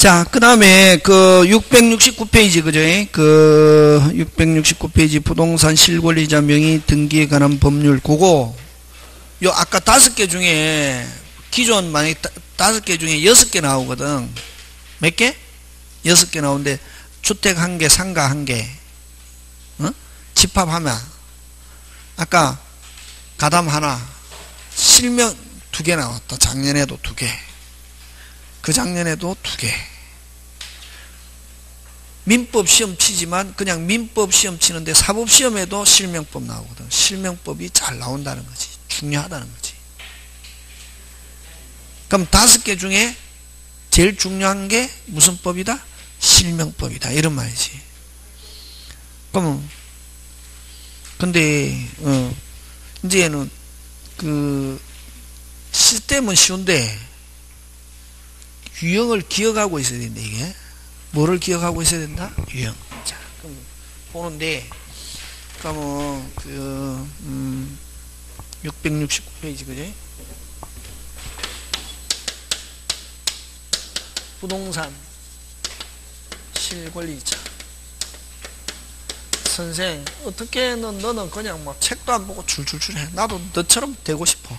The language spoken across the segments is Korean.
자, 그 다음에 그 669페이지, 그죠? 그 669페이지 부동산 실권리자 명의 등기에 관한 법률, 그거, 요 아까 5개 중에, 기존 만약에 5개 중에 6개 나오거든. 몇 개? 6개 나오는데, 주택 1개, 상가 1개, 집합하면, 아까 가담 하나, 실명 2개 나왔다. 작년에도 2개. 그 작년에도 2개. 민법 시험 치지만 그냥 민법 시험 치는데 사법 시험에도 실명법 나오거든. 실명법이 잘 나온다는 거지. 중요하다는 거지. 그럼 5개 중에 제일 중요한 게 무슨 법이다? 실명법이다. 이런 말이지. 그러면 근데 이제는 그 시스템은 쉬운데 유형을 기억하고 있어야 된다. 이게 뭐를 기억하고 있어야 된다? 유형. 자, 그럼 보는데 그러면 그 669페이지 그지? 부동산 실권리자. 선생 어떻게 너는 그냥 뭐 책도 안 보고 줄줄줄 해. 나도 너처럼 되고 싶어.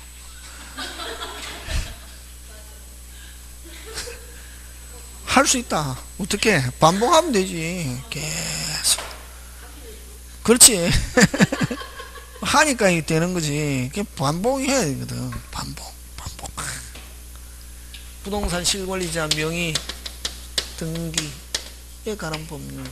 할 수 있다. 어떻게? 반복하면 되지. 계속. 그렇지. 하니까 이게 되는 거지. 반복해야 되거든. 반복. 부동산 실권리자 명의 등기에 관한 법률.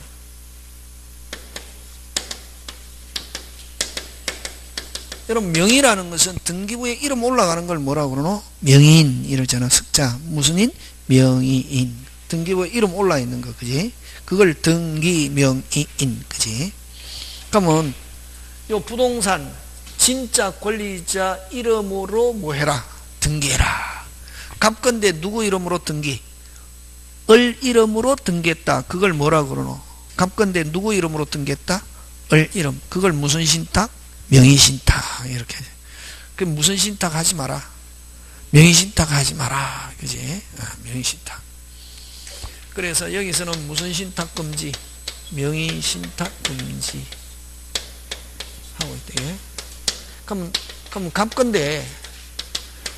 여러분, 명의라는 것은 등기부에 이름 올라가는 걸 뭐라고 그러노? 명의인 이러잖아. 석자. 무슨 인? 명의인. 등기부에 이름 올라 있는 거, 그지? 그걸 등기명의인, 그지? 그러면 요 부동산 진짜 권리자 이름으로 뭐 해라? 등기해라. 갑건대 누구 이름으로 등기? 을 이름으로 등기했다. 그걸 뭐라 그러노? 갑건대 누구 이름으로 등기했다? 을 이름. 그걸 무슨 신탁? 명의신탁. 이렇게. 그 무슨 신탁 하지 마라. 명의신탁 하지 마라. 그지? 명의신탁. 그래서 여기서는 무슨 신탁 금지? 명의신탁 금지 하고 있대. 그럼 갑건데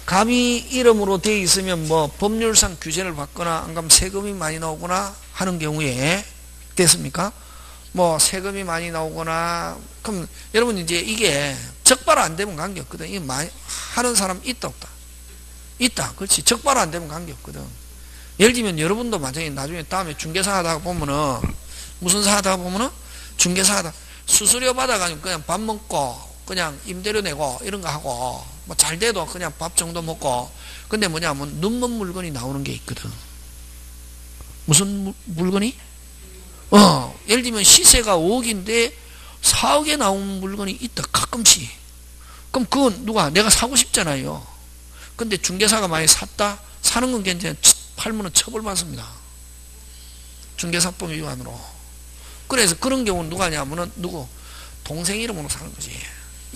갑이 이름으로 되어 있으면 뭐 법률상 규제를 받거나 안 그러면 세금이 많이 나오거나 하는 경우에 됐습니까? 뭐 세금이 많이 나오거나 그럼 여러분 이제 이게 적발 안 되면 관계없거든. 이게 많이 하는 사람 있다 없다? 있다. 그렇지. 적발 안 되면 관계없거든. 예를 들면 여러분도 만약에 나중에 다음에 중개사 하다가 보면은 무슨 사 하다가 보면은 중개사 하다 수수료 받아가지고 그냥 밥 먹고 그냥 임대료 내고 이런 거 하고 뭐 잘 돼도 그냥 밥 정도 먹고 근데 뭐냐면 눈먼 물건이 나오는 게 있거든. 무슨 물건이? 예를 들면 시세가 5억인데 4억에 나온 물건이 있다. 가끔씩. 그럼 그건 누가 내가 사고 싶잖아요. 근데 중개사가 많이 샀다. 사는 건 괜찮아. 팔면은 처벌받습니다. 중개사법 위반으로. 그래서 그런 경우는 누가 하냐면은 누구 동생 이름으로 사는 거지.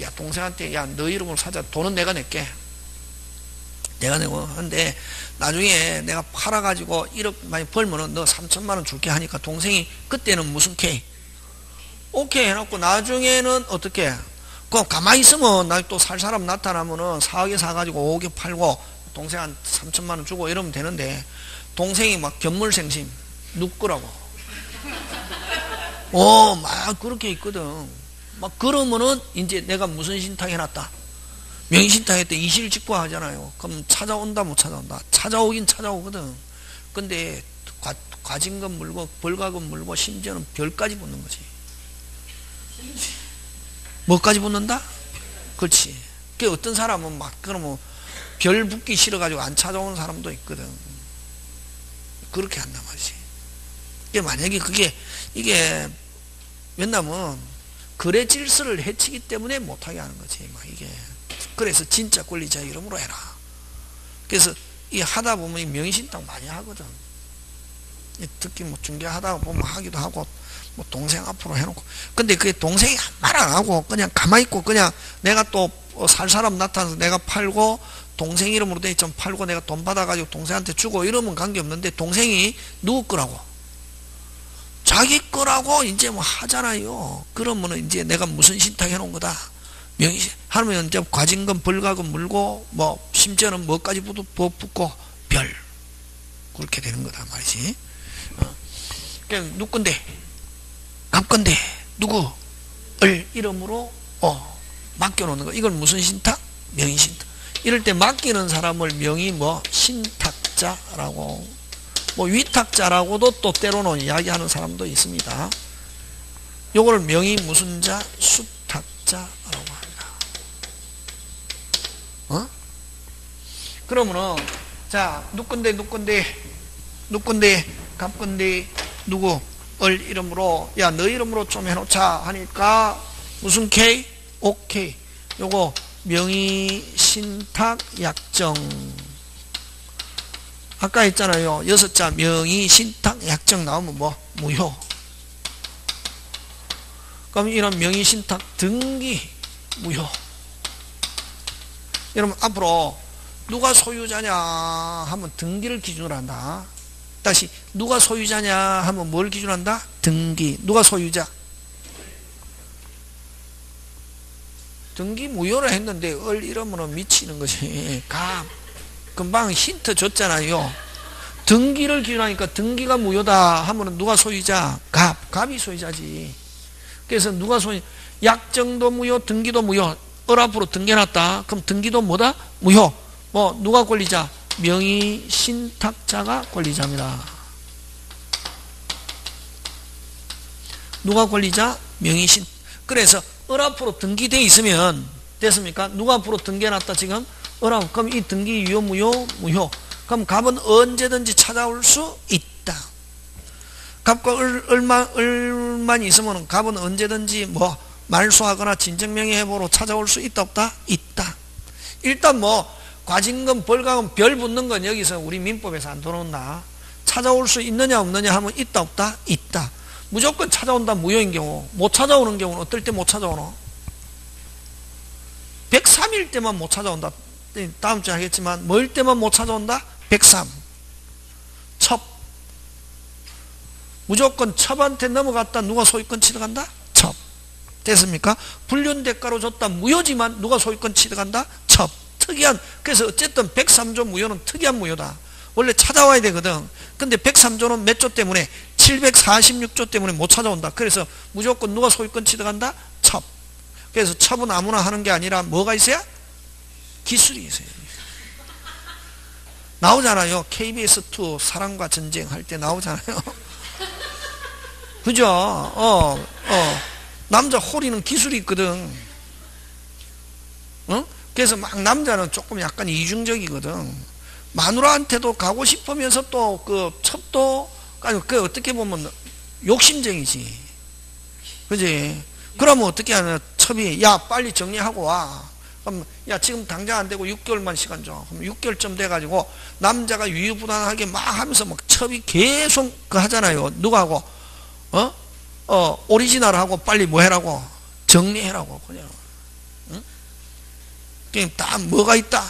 야 동생한테 야 너 이름으로 사자. 돈은 내가 낼게. 내가 내고 하는데 나중에 내가 팔아가지고 1억 많이 벌면은 너 3천만 원 줄게 하니까 동생이 그때는 무슨 K? 오케이 해놓고 나중에는 어떻게? 그럼 가만히 있으면 나 또 살 사람 나타나면은 4억에 사가지고 5억에 팔고 동생 한 3천만 원 주고 이러면 되는데 동생이 막 견물생심 누꾸라고 막 그렇게 있거든. 막 그러면은 이제 내가 무슨 신탁 해놨다? 명의신탁 했대. 이실직고 하잖아요. 그럼 찾아온다 못 찾아온다? 찾아오긴 찾아오거든. 근데 과징금 물고 벌가금 물고 심지어는 별까지 붙는 거지. 뭐까지 붙는다? 그렇지. 그 어떤 사람은 막 그러면 별 붙기 싫어가지고 안 찾아오는 사람도 있거든. 그렇게 한단 말이지. 만약에 이게 왜냐면 거래 질서를 해치기 때문에 못하게 하는 거지. 막 이게. 그래서 진짜 권리자 이름으로 해라. 그래서 이 하다 보면 명의신탁 많이 하거든. 특히 뭐 중개하다가 보면 하기도 하고 뭐 동생 앞으로 해놓고 근데 그게 동생이 한 말 안 하고 그냥 가만히 있고 그냥 내가 또 살 사람 나타나서 내가 팔고 동생 이름으로 돼 있지만 팔고 내가 돈 받아가지고 동생한테 주고 이러면 관계없는데 동생이 누구 거라고? 자기 거라고 이제 뭐 하잖아요. 그러면은 이제 내가 무슨 신탁 해놓은 거다. 명의 하면 이제 과징금 벌가금 물고 뭐 심지어는 뭐까지 붙고 별 그렇게 되는 거다 말이지. 그냥 누구 건데 갑 건데 누구 을 이름으로 맡겨놓는 거. 이걸 무슨 신탁? 명의 신탁. 이럴 때 맡기는 사람을 명의 뭐 신탁자라고 뭐 위탁자라고도 또 때로는 이야기하는 사람도 있습니다. 요거를 명의 무슨 자? 수탁자라고 합니다. 그러면은 자 누군데 갑건데 누구 을 이름으로 야 너 이름으로 좀 해놓자 하니까 무슨 K? 오케이. 요거 명의 신탁 약정. 아까 했잖아요. 6자 명의 신탁 약정 나오면 뭐 무효. 그럼 이런 명의 신탁 등기 무효. 여러분 앞으로 누가 소유자냐 하면 등기를 기준으로 한다. 다시 누가 소유자냐 하면 뭘 기준으로 한다? 등기. 누가 소유자? 등기 무효를 했는데 을 이러면 미치는 것이 금방 힌트 줬잖아요. 등기를 기준하니까 등기가 무효다 하면 누가 소유자? 갑이 소유자지. 그래서 누가 소유? 약정도 무효, 등기도 무효. 을 앞으로 등기해놨다. 그럼 등기도 뭐다? 무효. 뭐 누가 권리자? 명의 신탁자가 권리자입니다. 누가 권리자? 명의 신. 그래서 을 앞으로 등기되어 있으면 됐습니까? 누가 앞으로 등기해놨다 지금? 을 앞으로. 그럼 이 등기 유효 무효. 그럼 갑은 언제든지 찾아올 수 있다. 갑과 을만 있으면 갑은 언제든지 뭐 말소하거나 진정명의해보로 찾아올 수 있다 없다? 있다. 일단 뭐 과징금 벌가금 별 붙는 건 여기서 우리 민법에서 안 들어온다. 찾아올 수 있느냐 없느냐 하면 있다 없다? 있다. 무조건 찾아온다 무효인 경우. 못 찾아오는 경우는 어떨 때 못 찾아오노? 103일 때만 못 찾아온다. 다음 주에 하겠지만 뭐일 때만 못 찾아온다? 103. 첩. 무조건 첩한테 넘어갔다 누가 소유권 취득한다? 첩. 됐습니까? 불륜대가로 줬다 무효지만 누가 소유권 취득한다? 첩. 특이한. 그래서 어쨌든 103조 무효는 특이한 무효다. 원래 찾아와야 되거든. 근데 103조는 몇 조 때문에? 746조 때문에 못 찾아온다. 그래서 무조건 누가 소유권 취득한다? 첩. 그래서 첩은 아무나 하는 게 아니라 뭐가 있어야? 기술이 있어야 돼. 나오잖아요. KBS2 사랑과 전쟁 할 때 나오잖아요. 그죠? 남자 호리는 기술이 있거든. 그래서 막 남자는 조금 약간 이중적이거든. 마누라한테도 가고 싶으면서 또 그 첩도 그 어떻게 보면 욕심쟁이지. 그지? 그러면 어떻게 하냐? 첩이 야 빨리 정리하고 와. 그럼 야 지금 당장 안 되고 6개월만 시간 줘. 그럼 6개월쯤 돼가지고 남자가 유유부단하게 막 하면서 막 첩이 계속 그 하잖아요. 누가 하고? 오리지널하고 빨리 뭐 해라고? 정리해라고 그냥. 응? 그냥 다 뭐가 있다.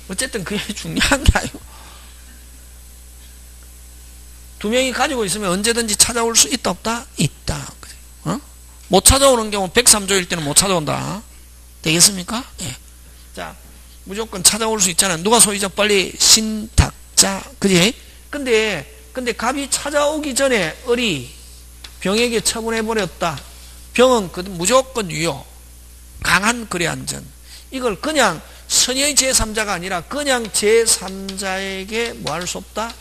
어쨌든 그게 중요한가요? 두 명이 가지고 있으면 언제든지 찾아올 수 있다 없다? 있다. 못 찾아오는 경우 103조일 때는 못 찾아온다. 되겠습니까? 예. 자, 무조건 찾아올 수 있잖아요. 누가 소유자? 빨리 신탁자. 그지? 근데 갑이 찾아오기 전에 을이 병에게 처분해버렸다. 병은 무조건 유효. 강한 거래안전. 이걸 그냥 선의의 제3자가 아니라 그냥 제3자에게 뭐 할 수 없다?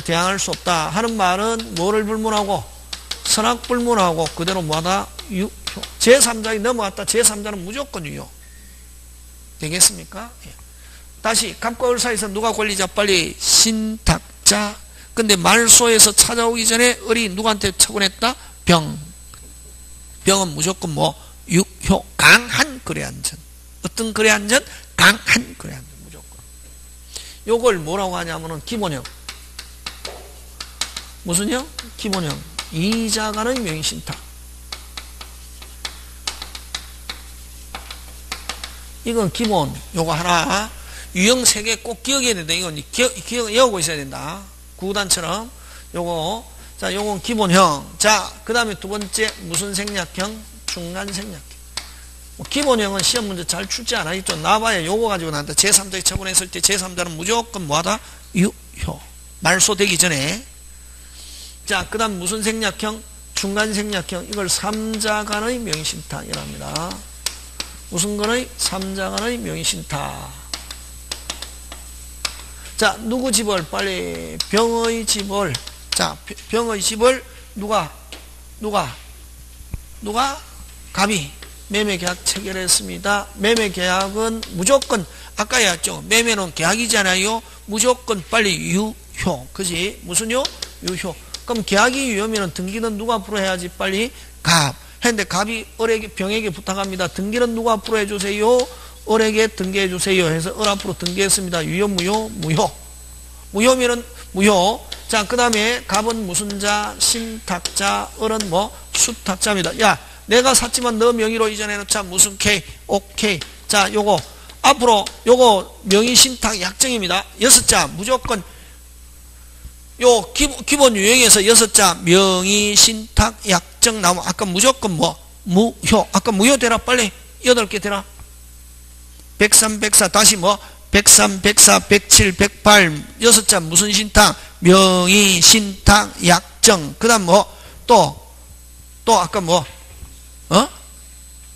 대항할 수 없다 하는 말은 뭐를 불문하고? 선악불문하고 그대로 뭐하다? 유효. 제3자에 넘어갔다. 제3자는 무조건 유효. 되겠습니까? 예. 다시 갑과 을 사이에서 누가 권리자? 빨리 신탁자. 근데 말소에서 찾아오기 전에 을이 누구한테 처분했다? 병은 무조건 뭐? 유효. 강한 거래안전. 어떤 거래안전? 강한 거래안전 무조건. 요걸 뭐라고 하냐면은 기본형. 무슨 형? 기본형. 이자 간의 명의신탁. 이건 기본 요거 하나. 유형 3개 꼭 기억해야 된다. 이건 외우고 있어야 된다. 구구단처럼 요거. 자, 요건 기본형. 자, 그 다음에 두 번째 무슨 생략형? 중간 생략형. 기본형은 시험 문제 잘 출제 안 하겠죠. 나와봐야 요거 가지고 나한테 제3자에 처분했을 때 제3자는 무조건 뭐하다? 유효. 말소되기 전에. 자, 그 다음 무슨 생략형? 중간 생략형. 이걸 3자 간의 명의신탁이라 합니다. 무슨 간의? 3자 간의 명의신탁. 자, 누구 집을? 빨리. 병의 집을. 자, 병의 집을 누가? 갑이 매매계약 체결했습니다. 매매계약은 무조건 아까 했죠. 매매는 계약이잖아요. 무조건 빨리 유효. 그지? 무슨요? 유효. 그럼 계약이 유효면 등기는 누가 앞으로 해야지? 빨리 갑. 했는데 갑이 을에게 병에게 부탁합니다. 등기는 누가 앞으로 해주세요? 을에게 등기해 주세요. 해서 을 앞으로 등기했습니다. 유효, 무효? 무효. 무효면은 무효. 자, 그 다음에 갑은 무슨 자? 신탁자. 을은 뭐? 수탁자입니다. 야, 내가 샀지만 너 명의로 이전해놓자. 무슨 K? 오케이. 자, 요거 앞으로 요거 명의 신탁 약정입니다. 6자 무조건 요 기본 유형에서 6자 명의 신탁 약정 나오면 아까 무조건 뭐? 무효. 아까 무효 되라. 빨리 8개 되라. 103, 104 다시 뭐? 103, 104, 107, 108 6자 무슨 신탁? 명의 신탁 약정. 그 다음 뭐? 또 아까 뭐?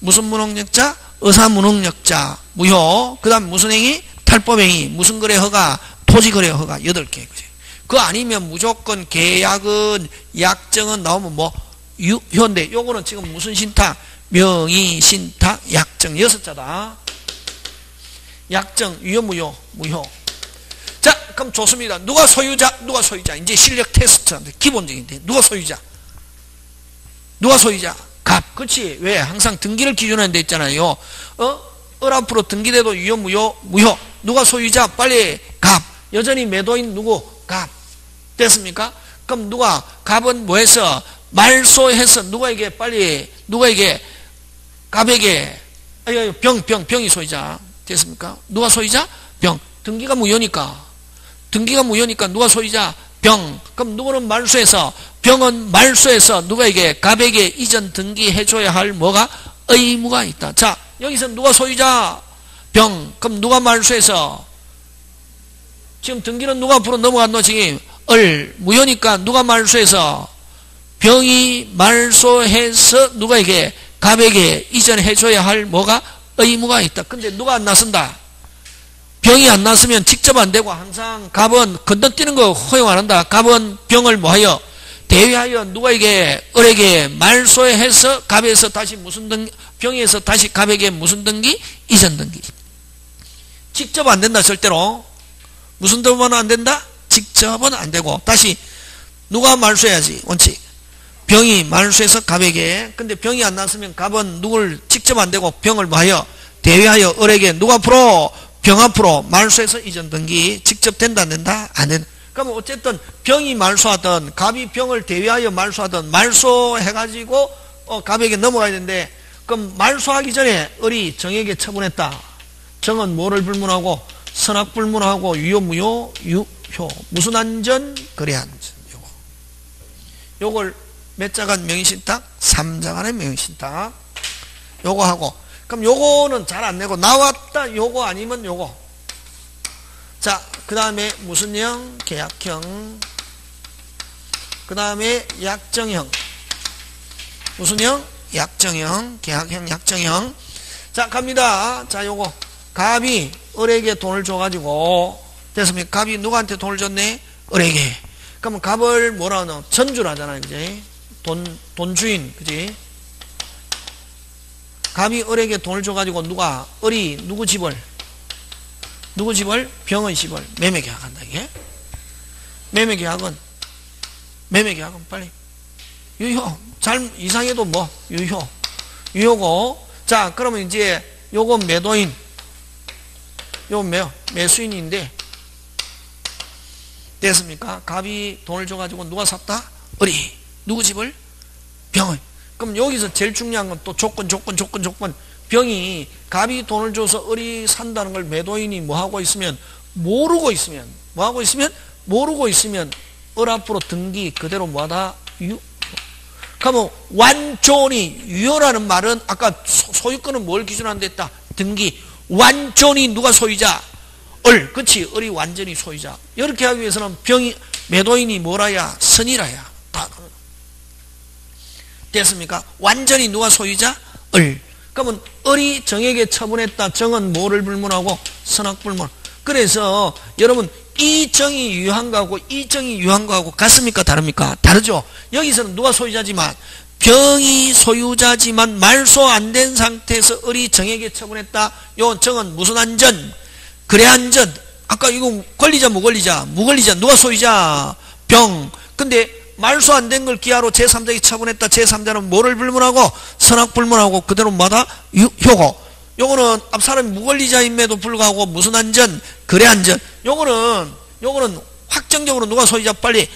무슨 무능력자? 의사무능력자. 무효. 그 다음 무슨 행위? 탈법행위. 무슨 거래 허가? 토지거래 허가. 8개. 그지? 그거 아니면 무조건 계약은 약정은 나오면 뭐? 유효인데 요거는 지금 무슨 신탁? 명의 신탁 약정 6자다. 약정 유효 무효? 무효. 자, 그럼 좋습니다. 누가 소유자? 이제 실력 테스트인데 기본적인데 누가 소유자? 갑. 그렇지. 왜? 항상 등기를 기준으로 돼 있잖아요. 을 앞으로 등기돼도 유효 무효? 무효. 누가 소유자? 빨리 갑. 여전히 매도인 누구? 갑. 됐습니까? 그럼 갑은 뭐 해서? 말소해서 누구에게 갑에게 병이 소유자. 됐습니까? 누가 소유자? 병. 등기가 무효니까 누가 소유자? 병. 그럼 누구는 말소해서? 병은 말소해서 누구에게? 갑에게 이전 등기해줘야 할 뭐가? 의무가 있다. 자, 여기서 누가 소유자? 병. 그럼 누가 말소해서? 지금 등기는 누가 앞으로 넘어갔노? 지금 무효니까 누가 말소해서? 병이 말소해서 누구에게? 갑에게 이전해줘야 할 뭐가? 의무가 있다. 근데 누가 안 나선다? 병이 안 났으면 직접 안 되고 항상 갑은 건너뛰는 거 허용 안 한다. 갑은 병을 뭐하여? 대위하여 누구에게? 을에게 말소해서 갑에서 다시 무슨 등기? 병에서 다시 갑에게 무슨 등기? 이전 등기. 직접 안 된다. 절대로. 무슨 등기는 안 된다? 직접은 안 되고. 다시 누가 말소해야지. 원칙. 병이 말소해서 갑에게. 근데 병이 안 났으면 갑은 누굴 직접 안 되고 병을 뭐하여? 대위하여 을에게 누가 앞으로? 병 앞으로 말소해서 이전 등기. 직접 된다 안 된다? 안 된다. 그러면 어쨌든 병이 말소하든 갑이 병을 대위하여 말소하든 말소해가지고 갑에게 넘어가야 되는데 그럼 말소하기 전에 을이 정에게 처분했다. 정은 뭐를 불문하고? 선악 불문하고 유효 무효? 유효. 무슨 안전? 거래 안전. 요걸 몇 자간 명의신탁? 3자간의 명의신탁. 요거 하고. 그럼 요거는 잘 안 내고 나왔다. 요거 아니면 요거. 자, 그 다음에 무슨 형? 계약형. 그 다음에 약정형. 무슨 형? 약정형. 계약형, 약정형. 자, 갑니다. 자, 요거. 갑이 을에게 돈을 줘가지고, 됐습니까? 갑이 누구한테 돈을 줬네? 을에게. 그러면 갑을 뭐라 하노? 전주를 하잖아요. 그지? 돈 주인. 그지? 갑이 을에게 돈을 줘가지고 을이 누구 집을? 병의 집을 매매계약한다. 이게? 매매계약은 빨리. 유효. 이상해도 뭐? 유효고. 자, 그러면 이제 요건 매도인. 요건 매수인인데. 됐습니까? 갑이 돈을 줘가지고 누가 샀다? 을이. 누구 집을? 병의. 그럼 여기서 제일 중요한 건 또 조건. 병이 갑이 돈을 줘서 을이 산다는 걸 매도인이 뭐하고 있으면 모르고 있으면 뭐하고 있으면 모르고 있으면 을 앞으로 등기 그대로 뭐하다 유효. 그러면 완전히 유효라는 말은 아까 소유권은 뭘 기준으로 됐다? 등기. 완전히 누가 소유자? 을. 그치? 을이 완전히 소유자. 이렇게 하기 위해서는 병이 매도인이 뭐라야? 선이라야. 다 됐습니까? 완전히 누가 소유자? 을. 그러면 을이 정에게 처분했다. 정은 뭐를 불문하고? 선악 불문. 그래서 여러분 이 정이 유효한 거하고 이 정이 유효한 거하고 같습니까? 다릅니까? 다르죠. 여기서는 누가 소유자지만 병이 소유자지만 말소 안 된 상태에서 을이 정에게 처분했다. 요 정은 무슨 안전? 거래 안전. 아까 이거 권리자 무권리자? 무권리자. 누가 소유자? 병. 근데 말소 안 된 걸 기하로 제3자에게 처분했다. 제3자는 뭐를 불문하고? 선악 불문하고 그대로 뭐다? 효고. 요거는 앞 사람이 무권리자임에도 불구하고 무슨 안전? 거래 안전. 요거는 확정적으로 누가 소유자? 빨리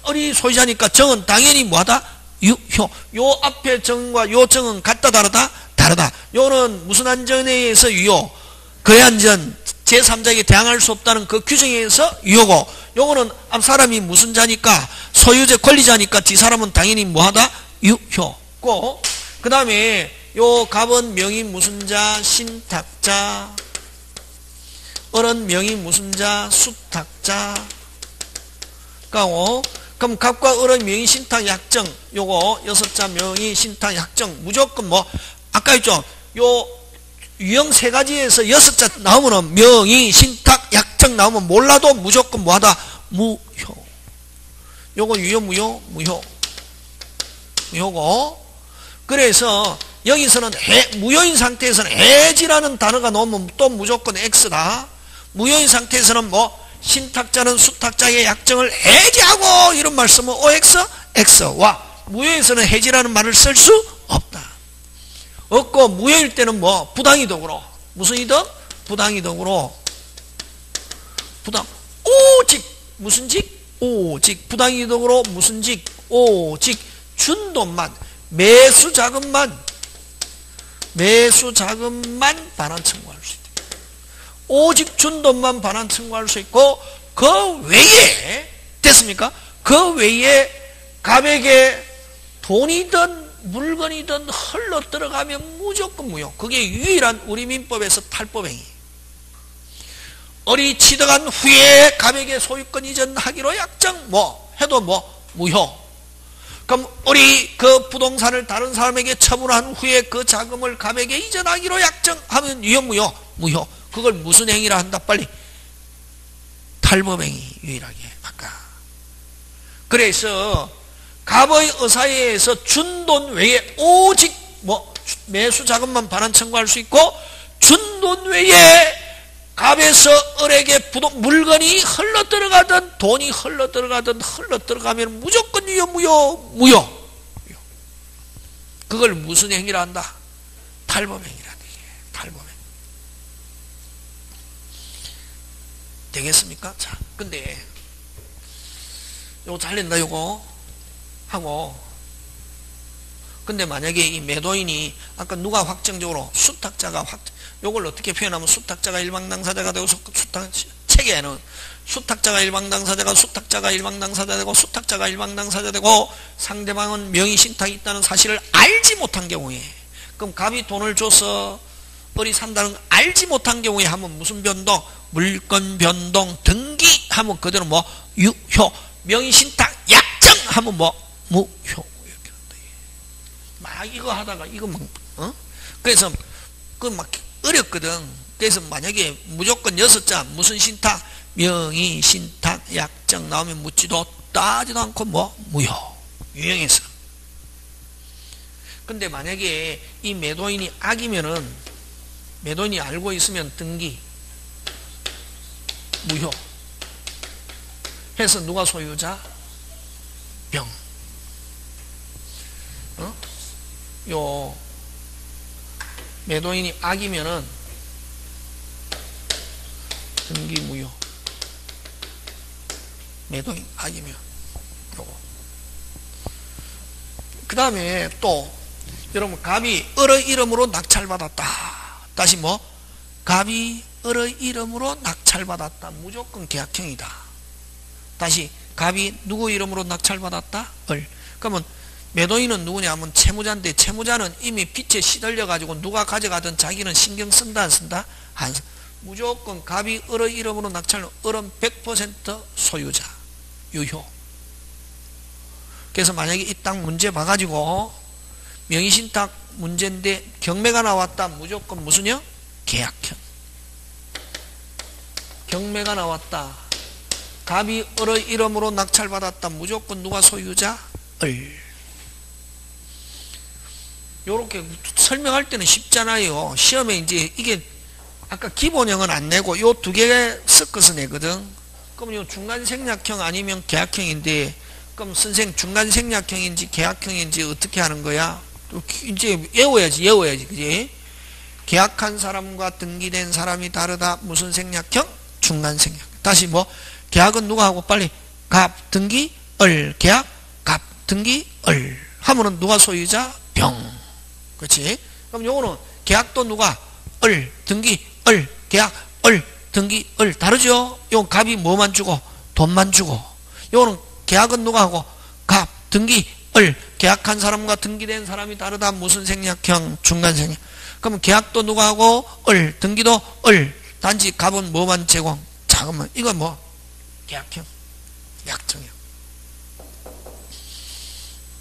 을이 소유자니까 정은 당연히 뭐하다? 유효. 요 앞에 정과 요 정은 같다 다르다? 다르다. 요거는 무슨 안전에 의해서 유효? 거래 안전. 제3자에게 대항할 수 없다는 그 규정에 의해서 유효고, 요거는 앞 사람이 무슨 자니까? 소유자 권리자니까 뒤 사람은 당연히 뭐하다? 유효고. 그 다음에 요 갑은 명의 무슨 자? 신탁자. 을은 명의 무슨 자? 수탁자. 그럼 갑과 을의 명의 신탁 약정. 요거 6자 명의 신탁 약정. 무조건 뭐 아까 했죠. 요 유형 3가지에서 6자 나오면은 명의 신탁 약정 나오면 몰라도 무조건 뭐하다? 무효. 요거 유효 무효? 무효. 무효고. 그래서 여기서는 무효인 상태에서는 해지라는 단어가 나오면 또 무조건 X다. 무효인 상태에서는 뭐 신탁자는 수탁자의 약정을 해지하고 이런 말 쓰면 OX? X와 무효에서는 해지라는 말을 쓸 수 없다. 없고 무효일 때는 뭐 부당이득으로 무슨 이득? 부당이득으로 부당 오직 무슨 직? 오직 부당이득으로 무슨 직? 오직 준 돈만 매수자금만 반환 청구할 수 있다. 오직 준 돈만 반환 청구할 수 있고 그 외에 됐습니까? 그 외에 갑에게 돈이든 물건이든 흘러 들어가면 무조건 무효. 그게 유일한 우리 민법에서 탈법행위. 을이 취득한 후에 갑에게 소유권 이전하기로 약정 뭐 해도 뭐 무효. 그럼 을이 그 부동산을 다른 사람에게 처분한 후에 그 자금을 갑에게 이전하기로 약정하면 유효 무효? 무효. 그걸 무슨 행위라 한다? 빨리. 탈법행위 유일하게. 아까. 그래서 갑의 의사에 의해서 준 돈 외에 오직 뭐 매수 자금만 반환 청구할 수 있고 준 돈 외에 갑에서 을에게 물건이 흘러 들어가든 돈이 흘러 들어가면 무조건 유효 무효. 그걸 무슨 행위라 한다? 탈법행위라는 얘기예요. 탈법행위. 되겠습니까? 자, 근데 요거 잘린다 요거 하고, 근데 만약에 이 매도인이 아까 누가 확정적으로 수탁자가 요걸 어떻게 표현하면 수탁자가 일방당사자가 되고 책에는 수탁자가 일방당사자가 일방당사자 되고 상대방은 명의신탁이 있다는 사실을 알지 못한 경우에, 그럼 갑이 돈을 줘서 을이 산다는 걸 알지 못한 경우에 하면 무슨 변동? 물건 변동 등기 하면 그대로 뭐 유효. 명의신탁 약정 하면 뭐 무효. 이렇게 한다. 막 이거 하다가 이거 막 그래서 그 막 어렵거든. 그래서 만약에 무조건 6자 무슨 신탁? 명의 신탁 약정 나오면 묻지도 따지도 않고 뭐 무효. 유형에서. 근데 만약에 이 매도인이 악이면은, 매도인이 알고 있으면 등기 무효 해서 누가 소유자? 병. 요 매도인이 악이면은 등기 무효. 매도인 악이면 요거. 그 다음에 또 여러분, 갑이 을의 이름으로 낙찰받았다. 다시 뭐? 갑이 을의 이름으로 낙찰받았다. 무조건 계약형이다. 다시, 갑이 누구 이름으로 낙찰받았다? 을. 그러면 매도인은 누구냐 하면 채무자인데, 채무자는 이미 빚에 시들려 가지고 누가 가져가든 자기는 신경 쓴다 안 쓴다? 안 쓴다. 무조건 갑이 을의 이름으로 낙찰, 을은 100% 소유자, 유효. 그래서 만약에 이 땅 문제 봐가지고 명의신탁 문제인데 경매가 나왔다. 무조건 무슨요? 계약형. 경매가 나왔다. 갑이 을의 이름으로 낙찰받았다. 무조건 누가 소유자? 을. 요렇게 설명할 때는 쉽잖아요. 시험에 이제 이게 아까 기본형은 안 내고 요 두 개 섞어서 내거든. 그럼 요 중간 생략형 아니면 계약형인데, 그럼 선생 중간 생략형인지 계약형인지 어떻게 하는 거야? 이제 외워야지, 그지? 계약한 사람과 등기된 사람이 다르다. 무슨 생략형? 중간 생략. 다시 뭐? 계약은 누가 하고 빨리? 갑, 등기, 을. 계약, 갑, 등기, 을. 하면은 누가 소유자? 병. 그렇지? 그럼 요거는 계약도 누가? 을, 등기, 을. 계약, 을, 등기, 을. 다르죠? 요 갑이 뭐만 주고? 돈만 주고. 요거는 계약은 누가 하고? 갑, 등기, 을. 계약한 사람과 등기된 사람이 다르다. 무슨 생략형? 중간 생략. 그러면 계약도 누가 하고? 을. 등기도 을. 단지 갑은 뭐만 제공? 잠깐만, 이건 뭐? 계약형, 약정형.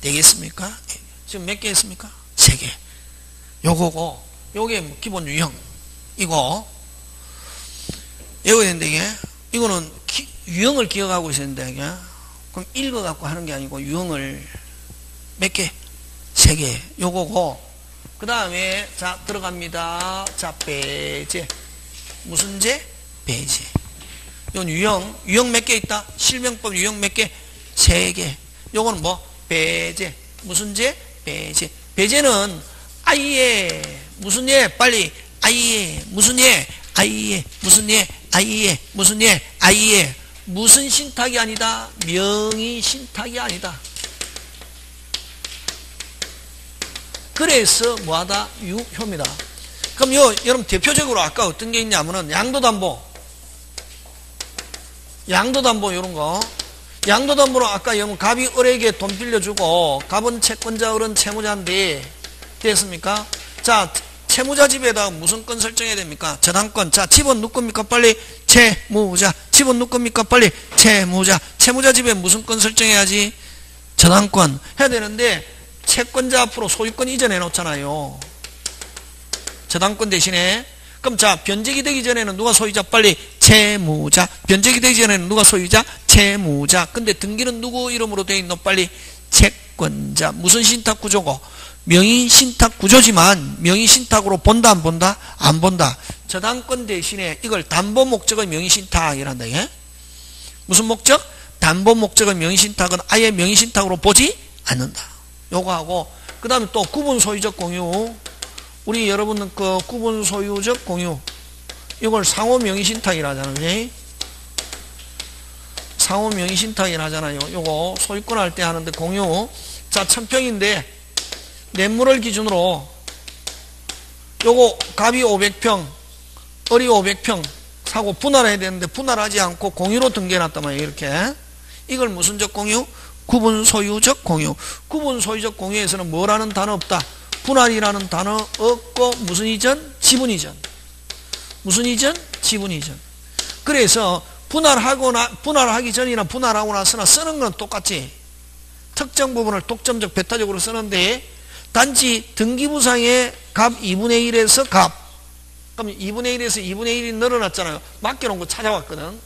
되겠습니까? 지금 몇 개 했습니까? 3개. 요거고, 요게 기본 유형. 이거 외워야 되는데, 이게 이거는 유형을 기억하고 있어야 된다. 이게 그럼 읽어갖고 하는 게 아니고 유형을 몇 개? 3개. 요거고, 그 다음에 자 들어갑니다. 자, 배제. 무슨 제? 배제. 이건 유형 몇 개 있다? 실명법 유형 몇 개? 3개. 요거는 뭐? 배제. 무슨 제? 배제. 배제는 아예 무슨 예? 빨리 아예 무슨 예? 아예 무슨 예? 아예 무슨 예? 아예 무슨 신탁이 아니다. 명의 신탁이 아니다. 그래서 뭐하다? 유효입니다. 그럼 여러분 대표적으로 아까 어떤 게 있냐면은 양도담보 이런 거. 양도담보로 아까 여러분 갑이 을에게 돈 빌려주고 갑은 채권자, 을은 채무자인데 됐습니까? 자, 채무자 집에다가 무슨 건 설정해야 됩니까? 저당권. 자, 집은 누구 겁니까? 빨리 채무자. 집은 누구 겁니까? 빨리 채무자. 채무자 집에 무슨 건 설정해야지? 저당권 해야 되는데 채권자 앞으로 소유권 이전해 놓잖아요. 저당권 대신에. 그럼 자, 변제기 되기 전에는 누가 소유자? 빨리 채무자. 변제기 되기 전에는 누가 소유자? 채무자. 근데 등기는 누구 이름으로 되어 있노? 빨리 채권자. 무슨 신탁 구조고? 명의 신탁 구조지만 명의 신탁으로 본다 안 본다? 안 본다. 저당권 대신에 이걸 담보 목적의 명의 신탁이란다. 예? 무슨 목적? 담보 목적의 명의 신탁은 아예 명의 신탁으로 보지 않는다. 요거 하고, 그 다음에 또 구분 소유적 공유. 우리 여러분은 그 구분 소유적 공유, 이걸 상호 명의 신탁이라 하잖아요. 상호 명의 신탁이라 하잖아요. 요거 소유권 할 때 하는데 공유. 자, 1000평인데 냇물을 기준으로 요거 갑이 500평, 을이 500평 사고 분할해야 되는데 분할하지 않고 공유로 등기해놨단 말이에요. 이렇게. 이걸 무슨적 공유? 구분 소유적 공유. 구분 소유적 공유에서는 뭐라는 단어 없다. 분할이라는 단어 없고 무슨 이전? 지분 이전. 무슨 이전? 지분 이전. 그래서 분할하기 전이나 분할하고 나서나 쓰는 건 똑같지. 특정 부분을 독점적 배타적으로 쓰는데 단지 등기부상에 갑 2분의 1에서 갑. 그럼 2분의 1에서 2분의 1이 늘어났잖아요. 맡겨놓은 거 찾아왔거든.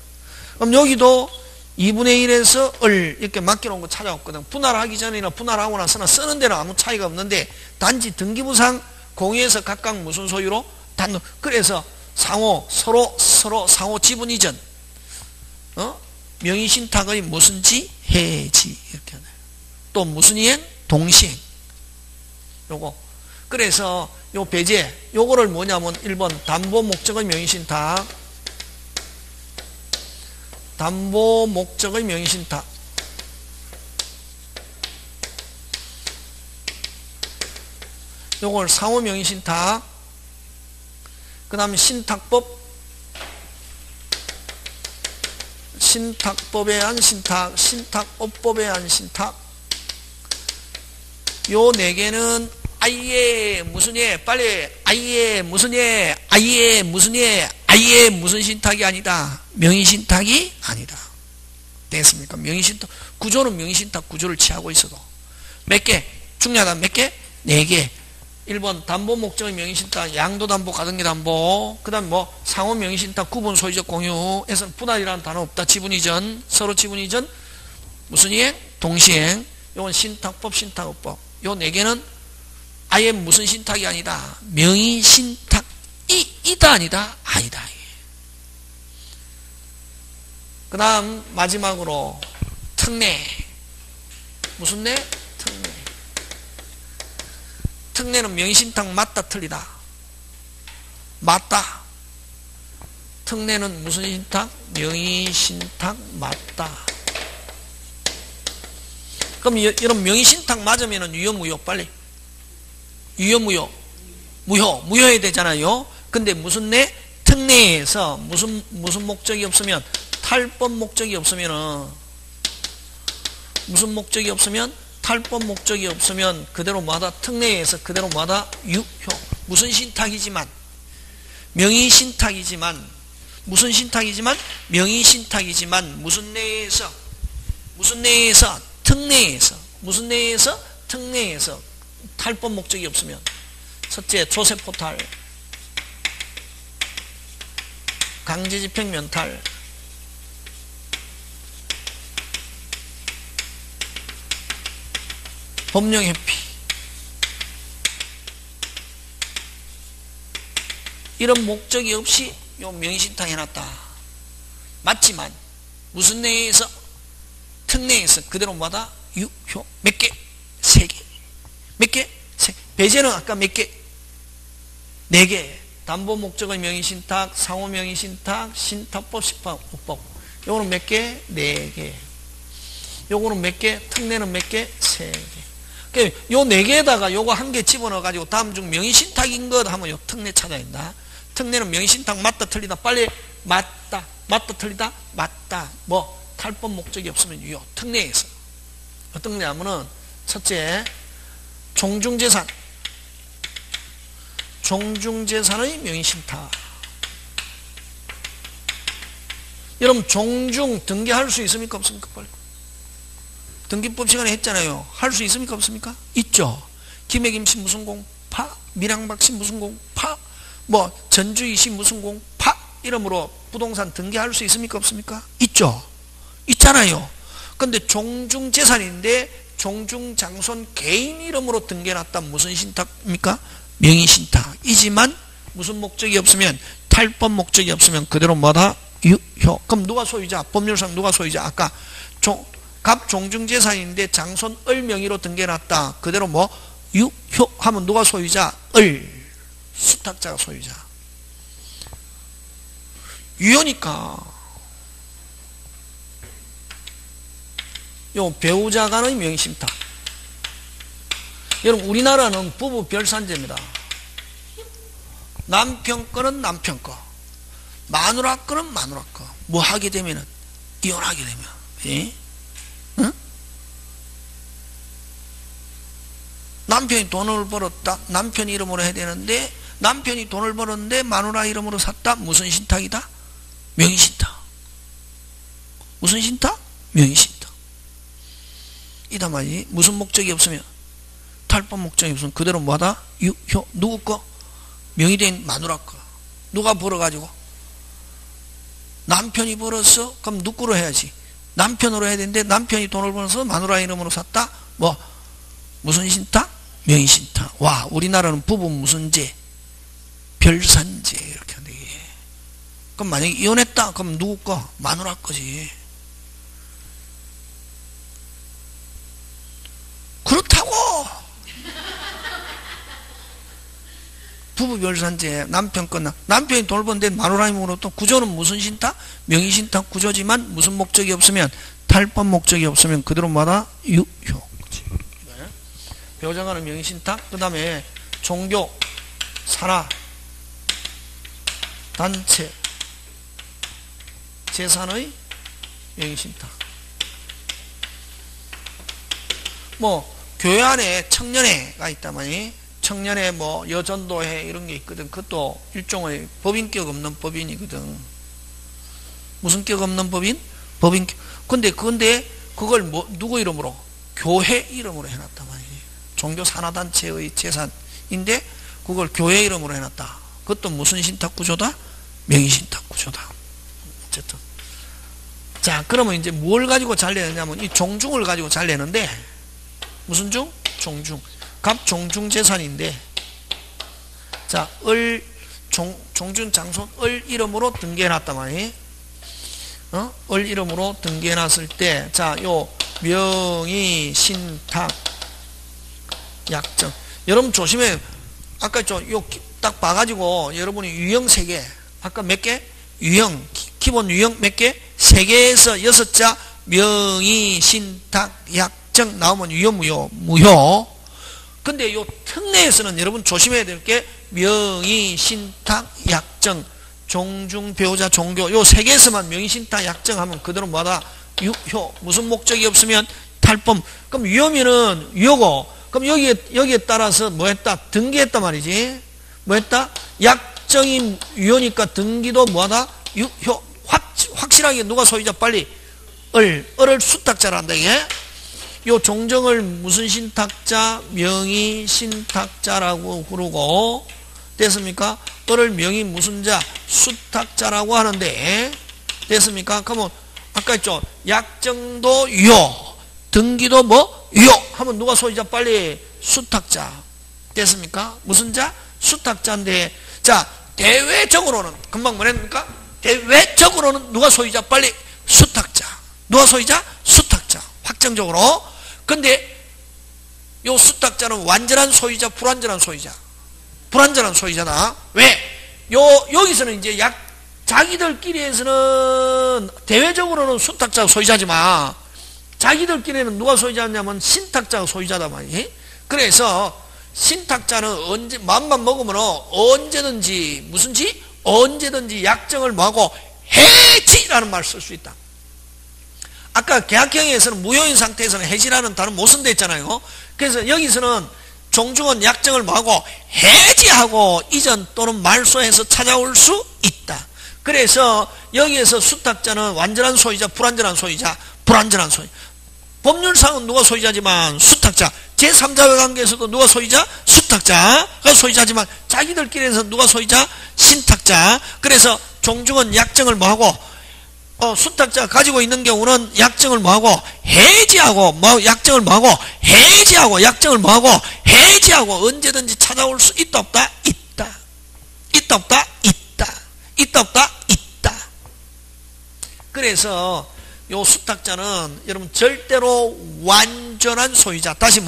그럼 여기도 2분의 1에서 을 이렇게 맡겨놓은 거 찾아왔거든. 분할하기 전이나 분할하고 나서나 쓰는 데는 아무 차이가 없는데 단지 등기부상 공유에서 각각 무슨 소유로? 단독. 그래서 상호 서로 상호 지분 이전. 명의신탁의 무슨지? 해지. 이렇게 하네요. 또 무슨 이행? 동시행. 요거. 그래서 요 배제 요거를 뭐냐면 1번 담보 목적의 명의신탁. 담보 목적의 명의신탁. 요걸 상호 명의신탁. 그 다음에 신탁법. 신탁법에 의한 신탁, 신탁업법에 의한 신탁. 요 네 개는 아예 무슨 예, 빨리 아예 무슨 예, 아예 무슨 예, 아예 무슨 신탁이 아니다. 명의신탁이 아니다. 됐습니까? 명의신탁 구조는 명의신탁 구조를 취하고 있어도 몇 개? 중요하다. 몇 개? 네 개. 1번 담보 목적의 명의신탁, 양도담보, 가등기담보. 그 다음 뭐 상호 명의신탁, 구분 소유적 공유에서는 분할이라는 단어 없다. 지분이전, 서로 지분이전, 무슨 이행? 동시행. 요건 신탁법, 신탁업법. 요 네 개는 아예 무슨 신탁이 아니다. 명의신탁이 이다 아니다? 아니다. 그 다음 마지막으로 특례. 무슨 내? 특례. 특례는 명의신탁 맞다 틀리다. 맞다. 특례는 무슨 신탁? 명의신탁 맞다. 그럼 이런 명의신탁 맞으면 유효 무효 빨리. 유효 무효. 무효해야 되잖아요. 근데 무슨 내? 특례에서 무슨 목적이 없으면, 탈법 목적이 없으면은, 무슨 목적이 없으면, 탈법 목적이 없으면 그대로 뭐하다? 특례에서 그대로 뭐하다? 유효. 무슨 신탁이지만, 명의신탁이지만, 무슨 신탁이지만, 명의신탁이지만, 무슨 내에서, 특례에서, 무슨 내에서, 특례에서 탈법 목적이 없으면, 첫째 조세포탈, 강제집행 면탈, 법령회피, 이런 목적이 없이 요 명의신탁 해놨다. 맞지만 무슨 내에서? 특례에서 그대로 뭐다? 유효. 몇 개? 세 개. 몇 개? 세 개. 배제는 아까 몇 개? 네 개. 담보 목적의 명의신탁, 상호 명의신탁, 신탁법, 신탁업법. 요거는 몇 개? 네 개. 요거는 몇 개? 특례는 몇 개? 세 개. 그러니까 요 네 개에다가 요거 한 개 집어넣어 가지고 다음 중 명의신탁인 것 하면 요 특례 찾아야 된다. 특례는 명의신탁 맞다 틀리다. 빨리 맞다. 맞다 틀리다. 맞다. 뭐 탈법 목적이 없으면 유효. 특례에서 어떤 거냐면은 첫째 종중재산, 종중재산의 명의신탁. 여러분 종중 등기할 수 있습니까 없습니까? 빨리. 등기법 시간에 했잖아요. 할 수 있습니까 없습니까? 있죠. 김해김씨 무슨 공파, 밀양박씨 무슨 공파, 뭐 전주이씨 무슨 공파 이름으로 부동산 등기할 수 있습니까 없습니까? 있죠. 있잖아요. 근데 종중재산인데 종중장손 개인 이름으로 등기해놨다. 무슨 신탁입니까? 명의신탁이지만 무슨 목적이 없으면, 탈법 목적이 없으면 그대로 뭐다? 유효. 그럼 누가 소유자? 법률상 누가 소유자? 아까 갑종중재산인데 장손을 명의로 등기해놨다. 그대로 뭐? 유효 하면 누가 소유자? 수탁자가 소유자. 유효니까 요 배우자 간의 명의신탁. 여러분 우리나라는 부부 별산제입니다. 남편 거는 남편 거, 마누라 거는 마누라 거. 뭐 하게 되면은 이혼하게 되면, 예? 응? 남편이 돈을 벌었다. 남편 이름으로 해야 되는데 남편이 돈을 벌었는데 마누라 이름으로 샀다. 무슨 신탁이다? 명의신탁. 무슨 신탁? 명의신탁. 이다 말이. 무슨 목적이 없으면, 탈법 목적이 없으면 그대로 뭐하다? 유효. 누구 거? 명의된 마누라 거. 누가 벌어가지고? 남편이 벌었어? 그럼 누구로 해야지? 남편으로 해야 되는데 남편이 돈을 벌어서 마누라 이름으로 샀다? 뭐 무슨 신탁? 명의신탁. 와, 우리나라는 부부 무슨 제? 별산제. 이렇게 하는데, 그럼 만약에 이혼했다? 그럼 누구 거? 마누라 거지. 그렇다고! 부부 별산제, 남편 거, 남편이 돈을 버는데 마누라 이름으로 또 구조는 무슨 신탁? 명의신탁 구조지만 무슨 목적이 없으면, 탈법 목적이 없으면 그대로 뭐다? 유효. 배우자 간의 명의신탁. 그 다음에 종교, 산하, 단체, 재산의 명의신탁. 뭐 교회 안에 청년회가 있다마니 청년회 뭐 여전도회 이런 게 있거든. 그것도 일종의 법인격 없는 법인이거든. 무슨 격 없는 법인? 법인격. 근데 그걸 뭐 누구 이름으로? 교회 이름으로 해놨단 말이에요. 종교 산하단체의 재산인데 그걸 교회 이름으로 해놨다. 그것도 무슨 신탁 구조다? 명의신탁 구조다. 어쨌든. 자, 그러면 이제 뭘 가지고 잘 내느냐면 이 종중을 가지고 잘 내는데 무슨 중? 종중. 갑종중 재산인데 자, 종중 장소 을 이름으로 등기해놨단 말이에요. 을 이름으로 등기해놨을 때 자, 요 명의 신탁 약정. 여러분 조심해. 아까 요 딱 봐가지고 여러분이 유형 3개. 아까 몇 개? 유형. 기본 유형 몇 개? 3개에서 6자 명의 신탁 약정 나오면 유효 무효. 근데 요 특례에서는 여러분 조심해야 될 게 명의 신탁 약정 종중 배우자 종교 요 3개에서만 명의 신탁 약정하면 그대로 뭐다? 유효. 무슨 목적이 없으면 탈법. 그럼 유효면은 유효고 그럼 여기에 따라서 뭐 했다? 등기했단 말이지. 뭐 했다? 약정이 유효니까 등기도 뭐하다? 유효. 확실하게 누가 소유자? 빨리 을을 수탁자란다 이게. 요 종정을 무슨 신탁자? 명의 신탁자라고 부르고 됐습니까? 을을 명의 무슨 자? 수탁자라고 하는데 됐습니까? 그러면 아까 했죠. 약정도 유효 등기도 뭐? 유효 하면 누가 소유자? 빨리 수탁자 됐습니까? 무슨 자? 수탁자인데 자 대외적으로는 금방 뭐랬습니까? 대외적으로는 누가 소유자? 빨리 수탁자. 누가 소유자? 수탁자. 확정적으로. 근데 요 수탁자는 완전한 소유자, 불완전한 소유자. 불완전한 소유자다. 왜? 여기서는 이제 자기들끼리에서는 대외적으로는 수탁자가 소유자지만 자기들끼리는 누가 소유자냐면 신탁자가 소유자다 말이에요. 그래서 신탁자는 언제 마음만 먹으면 언제든지 무슨지? 언제든지 약정을 뭐하고 해지라는 말을 쓸 수 있다. 아까 계약형에서는 무효인 상태에서는 해지라는 단어 못 쓴다 했잖아요. 그래서 여기서는 종중은 약정을 뭐하고 해지하고 이전 또는 말소해서 찾아올 수 있다. 그래서 여기에서 수탁자는 완전한 소유자, 불완전한 소유자, 불완전한 소유자. 법률상은 누가 소유자지만 수탁자. 제3자의 관계에서도 누가 소유자? 수탁자가 소유자지만 자기들끼리에서 누가 소유자? 신탁자. 그래서 종중은 약정을 뭐하고 수탁자가 가지고 있는 경우는 약정을 뭐하고 해지하고 약정을 뭐하고 해지하고 약정을 뭐하고 해지하고 언제든지 찾아올 수 있다 없다? 있다. 있다 없다? 있다. 있다 없다? 있다. 그래서 요 수탁자는 여러분 절대로 완전한 소유자. 다시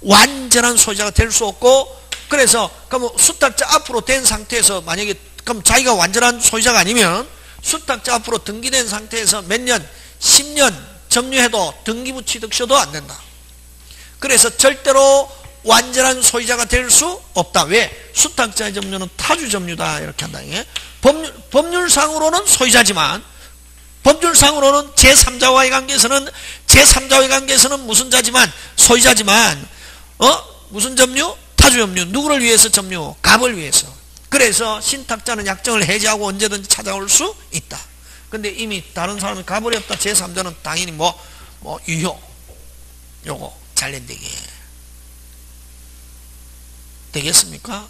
완전한 소유자가 될 수 없고 그래서 그럼 수탁자 앞으로 된 상태에서 만약에 그럼 자기가 완전한 소유자가 아니면 수탁자 앞으로 등기된 상태에서 몇 년? 10년 점유해도 등기부 취득서도 안 된다. 그래서 절대로 완전한 소유자가 될 수 없다. 왜? 수탁자의 점유는 타주 점유다. 이렇게 한다. 법률상으로는 소유자지만 법률상으로는 제3자와의 관계에서는 무슨 자지만 소유자지만 무슨 점유? 타주 점유. 누구를 위해서 점유? 갑을 위해서. 그래서 신탁자는 약정을 해지하고 언제든지 찾아올 수 있다. 근데 이미 다른 사람이 가버렸다. 제3자는 당연히 유효. 요거 잘린대게. 되겠습니까?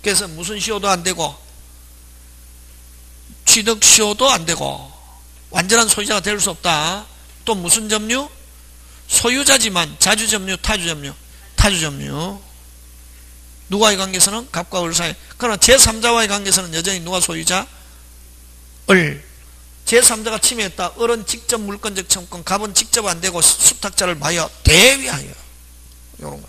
그래서 무슨 시효도 안 되고 취득 시효도 안 되고 완전한 소유자가 될 수 없다. 또 무슨 점유? 소유자지만 자주점유, 타주점유. 타주점유. 누가의 관계에서는 갑과 을 사이. 그러나 제3자와의 관계에서는 여전히 누가 소유자? 을. 제3자가 침해했다. 을은 직접 물권적 청권, 갑은 직접 안 되고 수탁자를 봐야 대위하여. 요런 거.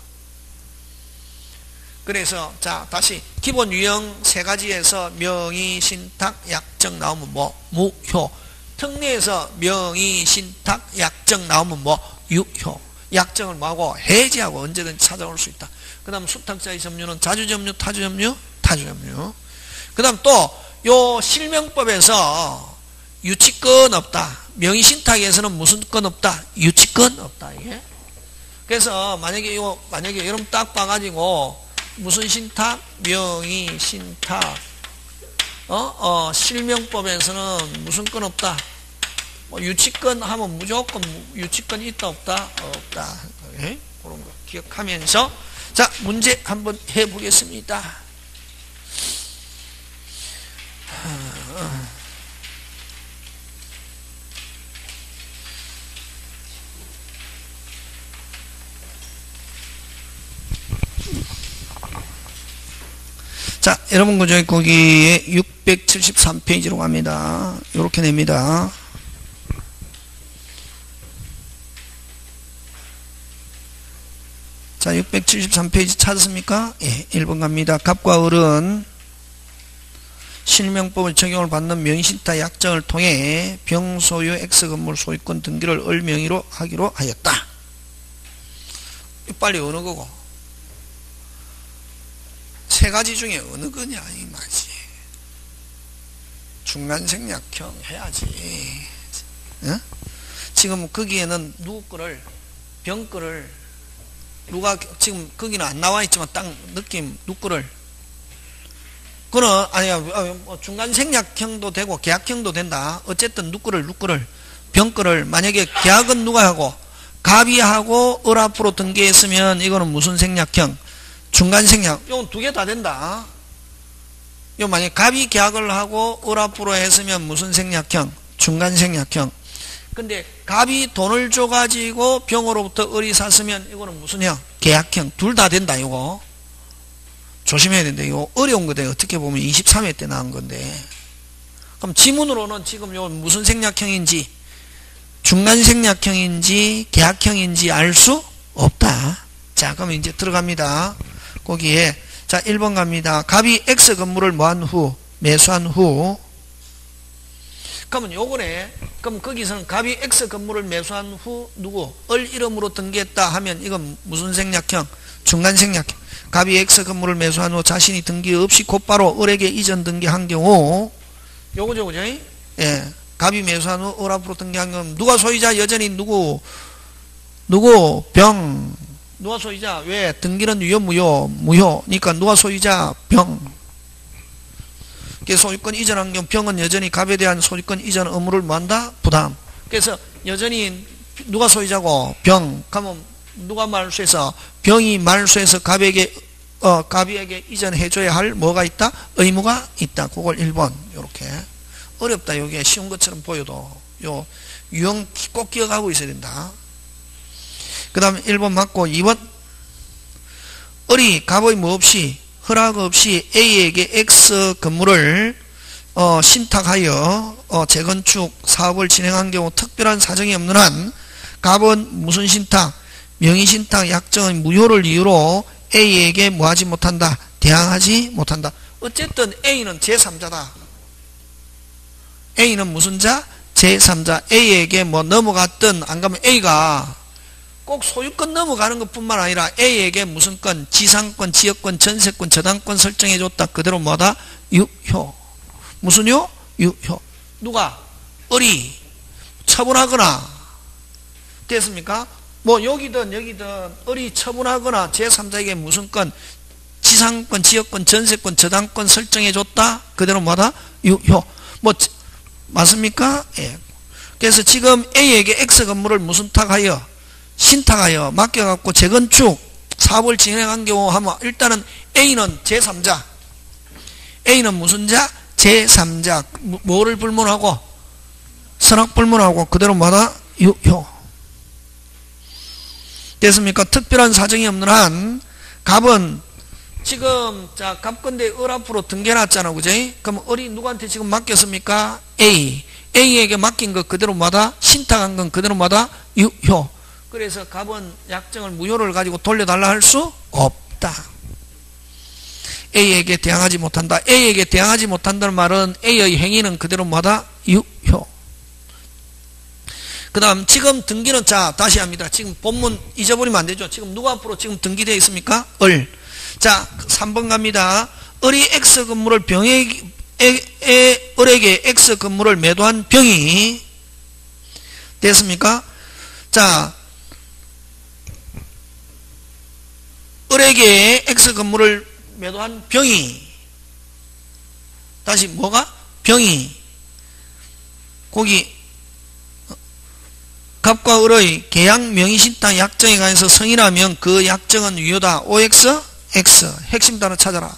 그래서 자 다시 기본 유형 3가지에서 명의, 신탁, 약정 나오면 무효. 특례에서 명의, 신탁, 약정 나오면 유효. 약정을 뭐하고 해지하고 언제든지 찾아올 수 있다. 그 다음 수탁자의 점유는 자주점유, 타주점유, 타주점유. 그 다음 또 요 실명법에서 유치권 없다. 명의신탁에서는 무슨 건 없다? 유치권 없다. 이게. 그래서 만약에 여러분 딱 봐가지고 무슨 신탁? 명의신탁. 실명법에서는 무슨 건 없다? 유치권 하면 무조건 유치권 있다 없다? 없다. 예? 그런 거 기억하면서 자, 문제 한번 해보겠습니다. 자, 여러분 그저 거기에 673페이지로 갑니다. 요렇게 냅니다. 자, 673페이지 찾았습니까? 예, 1번 갑니다. 갑과 을은 실명법을 적용을 받는 명의신탁 약정을 통해 병소유 X건물 소유권 등기를 을 명의로 하기로 하였다. 빨리 어느 거고? 세 가지 중에 어느 거냐 이 말이지. 중간생략형 해야지. 어? 지금 거기에는 누구 거를 병 거를 누가 지금 거기는 안 나와 있지만 딱 느낌 누구 거를 그는 아니야 중간생략형도 되고 계약형도 된다. 어쨌든 누구 거를 병 거를 만약에 계약은 누가 하고 갑이 하고 을 앞으로 등기했으면 이거는 무슨 생략형? 중간생략. 이건 두 개 다 된다. 요 만약에 갑이 계약을 하고 을 앞으로 했으면 무슨 생략형? 중간생략형. 근데 갑이 돈을 줘가지고 병으로부터 을이 샀으면 이거는 무슨 형? 계약형. 둘 다 된다 이거. 조심해야 된다. 이거 어려운 거다. 어떻게 보면 23회 때 나온 건데. 그럼 지문으로는 지금 요 무슨 생략형인지 중간생략형인지 계약형인지 알 수 없다. 자, 그럼 이제 들어갑니다. 거기에 자 1번 갑니다. 갑이 X 건물을 뭐한 후 매수한 후 그러면 요거네. 그럼 거기서는 갑이 X 건물을 매수한 후 누구? 을 이름으로 등기했다 하면 이건 무슨 생략형? 중간생략형. 갑이 X 건물을 매수한 후 자신이 등기 없이 곧바로 을에게 이전 등기한 경우 요거죠 그죠? 예. 갑이 매수한 후 을 앞으로 등기한 경우 누가 소유자? 여전히 누구? 병. 누가 소유자? 왜? 등기는 유효 무효? 무효니까 누가 소유자? 병. 소유권 이전한 경우 병은 여전히 갑에 대한 소유권 이전 의무를 뭐한다? 부담. 그래서 여전히 누가 소유자고? 병. 그러면 누가 말소해서? 병이 말소해서 갑에게 이전해줘야 할 뭐가 있다? 의무가 있다. 그걸 1번. 요렇게. 어렵다. 요게 쉬운 것처럼 보여도. 요 유형 꼭 기억하고 있어야 된다. 그 다음에 1번 맞고 2번 을이 갑의 뭐 없이 허락 없이 A에게 X 건물을 신탁하여 재건축 사업을 진행한 경우 특별한 사정이 없는 한 갑은 무슨 신탁? 명의신탁 약정의 무효를 이유로 A에게 뭐하지 못한다? 대항하지 못한다. 어쨌든 A는 제3자다. A는 무슨 자? 제3자. A에게 뭐 넘어갔든 안 가면 A가 꼭 소유권 넘어가는 것뿐만 아니라 A에게 무슨 건? 지상권, 지역권, 전세권, 저당권 설정해줬다. 그대로 뭐다? 유효. 무슨 요? 유효. 누가? 을이 처분하거나 됐습니까? 뭐 여기든 을이 처분하거나 제3자에게 무슨 건? 지상권, 지역권, 전세권, 저당권 설정해줬다. 그대로 뭐다? 유효. 뭐 맞습니까? 예. 그래서 지금 A에게 X 건물을 무슨 탁하여? 신탁하여 맡겨갖고 재건축 사업을 진행한 경우 하면 일단은 A는 제3자. A는 무슨 자? 제3자. 뭐를 불문하고? 선악 불문하고 그대로 뭐다? 유효. 됐습니까? 특별한 사정이 없는 한 갑은 지금 자 갑건데 을 앞으로 등기해놨잖아. 그지? 그럼 을이 누구한테 지금 맡겼습니까? A에게 맡긴 거 그대로 뭐다? 신탁한 건 그대로 뭐다? 유효. 그래서 갑은 약정을 무효를 가지고 돌려달라 할 수 없다. A에게 대항하지 못한다. A에게 대항하지 못한다는 말은 A의 행위는 그대로 뭐다? 유효. 그 다음 지금 등기는 자 다시 합니다. 지금 본문 잊어버리면 안 되죠. 지금 누구 앞으로 지금 등기되어 있습니까? 을. 자 3번 갑니다. 을이 X 건물을 을에게 X 건물을 매도한 병이 됐습니까? 자 을에게 X 건물을 매도한 병이 다시 뭐가? 병이 거기 갑과 을의 계약 명의신탁 약정에 관해서 성인하면 그 약정은 유효다. OX, X. 핵심 단어 찾아라.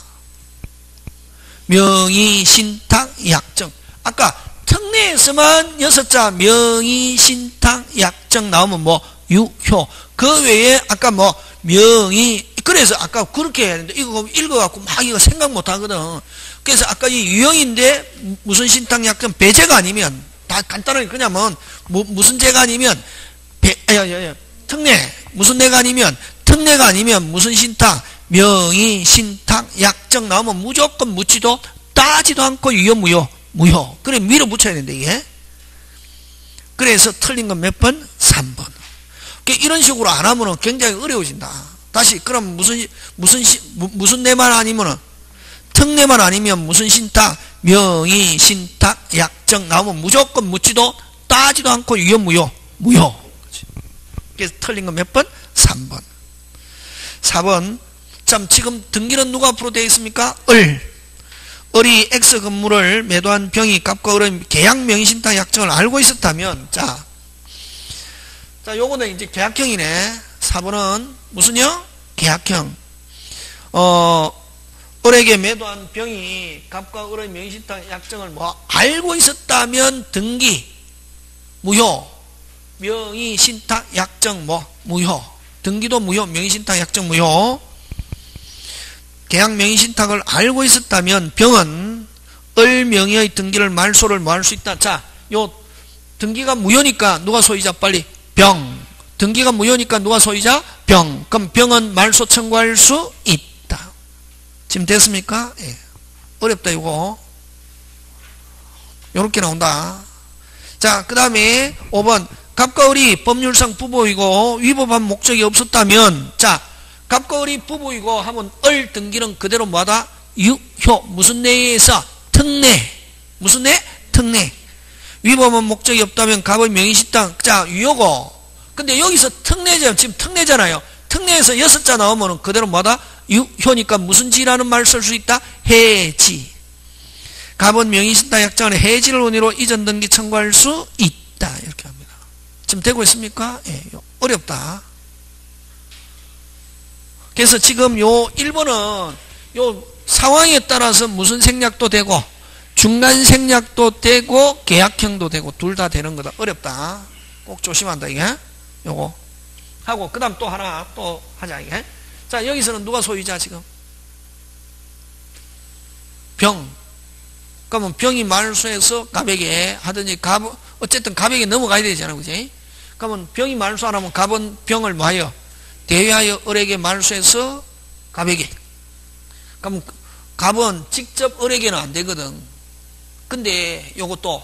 명의신탁 약정. 아까 특례에서만 6자 명의신탁 약정 나오면 뭐 유효. 그 외에 아까 뭐 명의 그래서 아까 그렇게 해야 되는데 이거 읽어갖고 막 이거 생각 못 하거든. 그래서 아까 이 유형인데 무슨 신탁 약정 배제가 아니면 다 간단하게 그냥 뭐 무슨 죄가 아니면 특례 무슨 내가 아니면 특례가 아니면 무슨 신탁 명의 신탁 약정 나오면 무조건 묻지도 따지도 않고 유효 무효 그래 밀어붙여야 된다 이게. 그래서 틀린 건 몇 번? 3번. 이런 식으로 안 하면 굉장히 어려워진다. 다시 그럼 무슨 내만 아니면은 특례만 아니면 무슨 신탁 명의 신탁 약정 나오면 무조건 묻지도 따지도 않고 유효 무효. 그래서 틀린 건 몇 번? 3번. 4번. 참 지금 등기는 누가 앞으로 되어 있습니까? 을이 X 건물을 매도한 병이 갑과 을의 계약 명의신탁 약정을 알고 있었다면 자 요거는 이제 계약형이네. 4번은 무슨요? 계약형. 을에게 매도한 병이 갑과 을의 명의신탁 약정을 뭐 알고 있었다면 등기 무효. 명의신탁 약정 뭐 무효. 등기도 무효. 명의신탁 약정 무효. 계약 명의신탁을 알고 있었다면 병은 을 명의의 등기를 말소를 뭐 할 수 있다. 자, 요 등기가 무효니까 누가 소유자? 빨리 병. 등기가 무효니까 누가 소유자? 병. 그럼 병은 말소 청구할 수 있다. 지금 됐습니까? 예. 어렵다 이거. 요렇게 나온다. 자, 그 다음에 5번. 갑과 을이 법률상 부부이고 위법한 목적이 없었다면 자, 갑과 을이 부부이고 하면 을 등기는 그대로 뭐하다? 유효. 무슨 내에서? 특례. 무슨 내? 특례. 위법한 목적이 없다면 갑의 명의신탁 자 유효고. 근데 여기서 특례잖아요. 지금 특례잖아요. 특례에서 6자 나오면 그대로 뭐다? 유효니까 무슨 지라는 말 쓸 수 있다? 해지. 갑은 명의신탁 약정을 해지를 원인으로 이전 등기 청구할 수 있다. 이렇게 합니다. 지금 되고 있습니까? 예, 어렵다. 그래서 지금 요 1번은 요 상황에 따라서 무슨 생략도 되고 중간 생략도 되고 계약형도 되고 둘 다 되는 거다. 어렵다. 꼭 조심한다 이게. 요거 하고 그 다음 또 하나 또 하자 이게. 자 여기서는 누가 소유자 지금? 병. 그러면 병이 말소해서 갑에게 하든지 어쨌든 갑에게 넘어가야 되잖아 그지? 그러면 병이 말소 안 하면 갑은 병을 뭐하여? 대위하여 을에게 말소해서 갑에게. 그럼 갑은 직접 을에게는 안 되거든. 근데 요것도